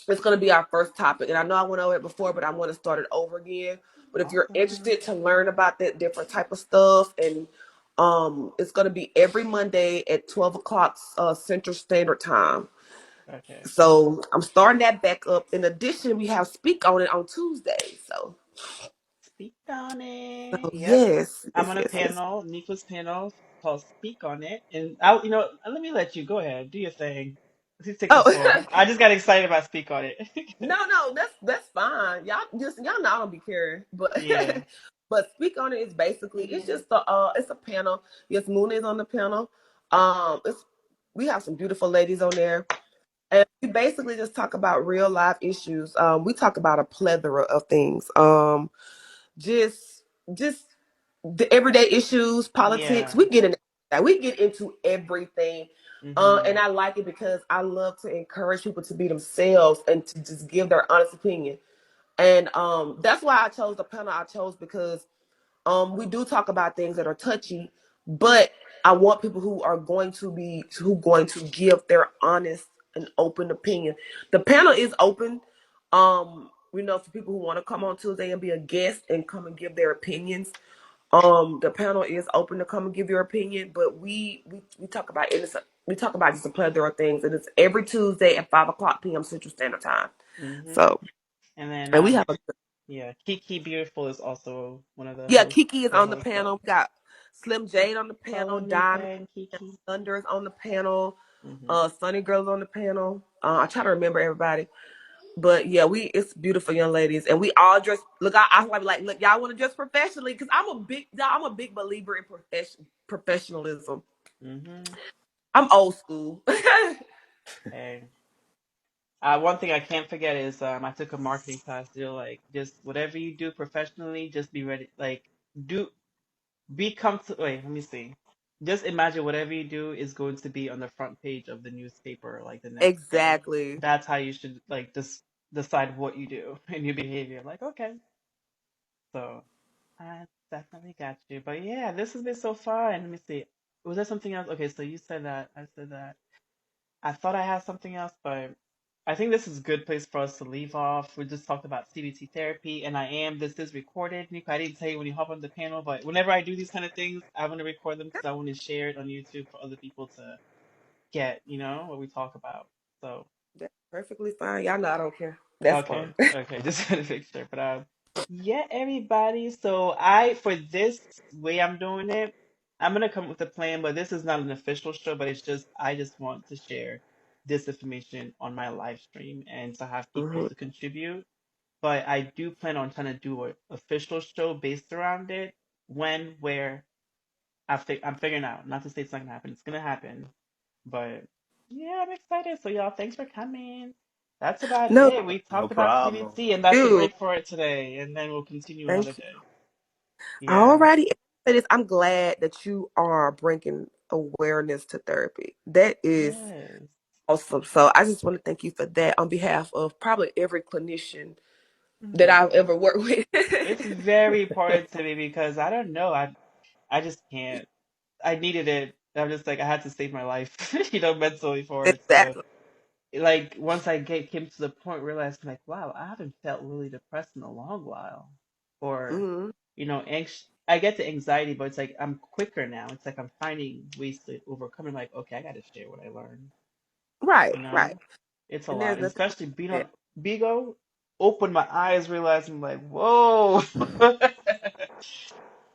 it's gonna be our first topic, and I know I went over it before, but I'm gonna start it over again. But if you're Awesome. interested to learn about that different type of stuff, and it's gonna be every Monday at 12 o'clock Central Standard Time. Okay. So I'm starting that back up. In addition, we have Speak on It on Tuesday. Speak on it. So Yep. yes, I'm yes, on a yes, yes. panel, Niqua's panel, called Speak on It. And I, let me let you go ahead. Do your thing. Let's take the Oh, floor. I just got excited about Speak on It. no, that's fine. Y'all know I don't be caring, but Yeah. but Speak on It is basically it's a panel. Yes, Moon is on the panel. It's we have some beautiful ladies on there, and we basically just talk about real life issues. We talk about a plethora of things. Just just the everyday issues, politics. Yeah. We get into everything. Mm-hmm. And I like it because I love to encourage people to be themselves and to just give their honest opinion. And that's why I chose the panel I chose because we do talk about things that are touchy, but I want people who going to give their honest and open opinion. The panel is open. For people who want to come on Tuesday and be a guest and come and give their opinions. The panel is open to come and give your opinion, but we talk about we talk about just a plethora of things, and it's every Tuesday at 5 o'clock p.m. Central Standard Time. Mm-hmm. So, And then and we have a yeah, Kiki Beautiful is also one of the yeah, hosts, Kiki is on the co-hosts. So panel. We got Slim Jade on the hello, panel, Nika Diamond, and Kiki. Thunder is on the panel, Mm-hmm. Sunny Girls on the panel. I try to remember everybody, but yeah, it's beautiful young ladies, and we all dress. Look, I like look, y'all want to dress professionally because I'm a big believer in professionalism. Mm-hmm. I'm old school. Hey. One thing I can't forget is I took a marketing class. They're like, just whatever you do professionally, just be ready. Like, do be comfortable. Wait, let me see. Just imagine whatever you do is going to be on the front page of the newspaper like the next day. Exactly. That's how you should like just decide what you do and your behavior. Like, okay, so I definitely got you. But yeah, this has been so fun. Let me see. Was there something else? Okay, so you said that. I said that. I thought I had something else, but I think this is a good place for us to leave off. We just talked about CBT therapy, and this is recorded. Nico, I didn't tell you when you hop on the panel, but whenever I do these kind of things, I want to record them because I want to share it on YouTube for other people to get, what we talk about. So, That's perfectly fine. Y'all know I don't care. That's fun. okay, just want to make sure. But yeah, everybody. So for this way I'm doing it, I'm gonna come up with a plan, but this is not an official show, but I just want to share this information on my live stream and to have people Hmm. to contribute. But I do plan on trying to do an official show based around it. When, where, I'm figuring out. Not to say it's not gonna happen. It's gonna happen. But yeah, I'm excited. So y'all, thanks for coming. That's about No, it. We No talked about problem. CBT, and that's the you. break for it today. And then we'll continue another Thank you. day. Yeah. Alrighty. Say this. I'm glad that you are bringing awareness to therapy. That is Yes. awesome. So I just want to thank you for that on behalf of probably every clinician that Hmm. I've ever worked with. It's very important to me because I don't know. I just can't. I needed it. I'm just like I had to save my life, mentally for it. So Exactly. like once came to the point realizing like, wow, I haven't felt really depressed in a long while. Or, Hmm. anxious. I get the anxiety, but it's like I'm quicker now. It's like I'm finding ways to overcome it. Like, okay, I gotta share what I learned. Right, You right. know? It's a And there's lot. And nothing wrong especially being with on Bigo opened my eyes realizing like, whoa. that.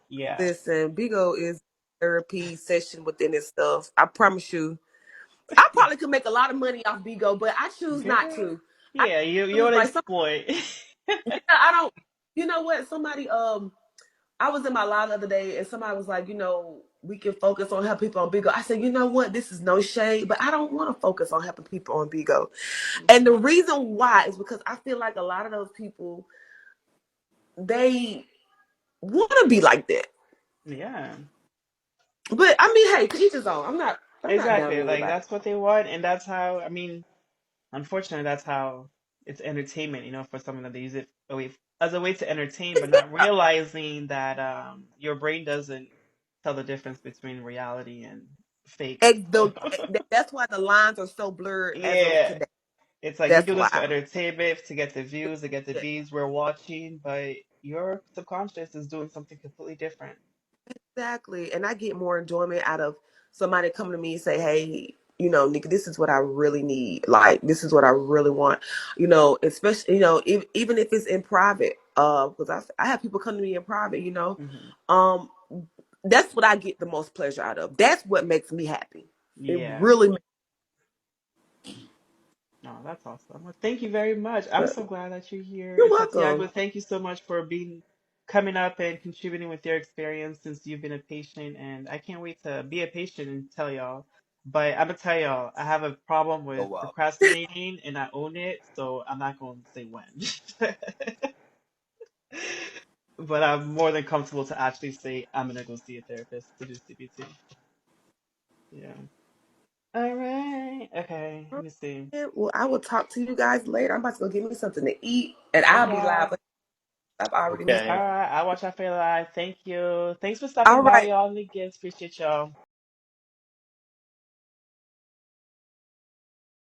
Yeah. Listen, Bigo is therapy session within itself. I promise you. I probably could make a lot of money off Bigo, but I choose not Girl. to. I Yeah, you choose want to like some. exploit. Yeah, I don't. You know what? Somebody I was in my live the other day and somebody was like, we can focus on helping people on Bigo. I said, you know what? This is no shade, but I don't want to focus on helping people on Bigo. And the Mhm. reason why is because I feel like a lot of those people, they want to be like that. Yeah. But I mean, hey, to each his own. I'm not down Exactly. on Like anybody. that's what they want, and that's how. I mean, unfortunately, that's how it's entertainment. For someone that they use it as a way to entertain, but not realizing that your brain doesn't tell the difference between reality and fake. So That's why the lines are so blurred as of yeah, today. it's like we That's do this for why. entertainment to get the views, to get the views we're watching, but your subconscious is doing something completely different. Exactly. And I get more enjoyment out of somebody coming to me and say, hey, Nikki, this is what I really need. Like, this is what I really want. Especially, even if it's in private, because I have people come to me in private, Hmm. um, that's what I get the most pleasure out of. That's what makes me happy. It Yeah. really makes No, that's awesome. Well, thank you very much. I'm me. so glad that you're here. You're And welcome. Santiago, thank you so much for coming up and contributing with your experience since you've been a patient. And I can't wait to be a patient and tell y'all. But I'm gonna tell y'all, I have a problem Oh with wow. procrastinating and I own it, so I'm not going to say when. But I'm more than comfortable to actually say I'm gonna go see a therapist to do CBT. Yeah. All right. Okay. Let me see. Well, I will talk to you guys later. I'm about to go get me something to eat, and I'll be Okay. live. I've already missed. All Okay. right. I'll watch out for your live. Thank you. Thanks for stopping All by, right. y'all. And again, appreciate y'all.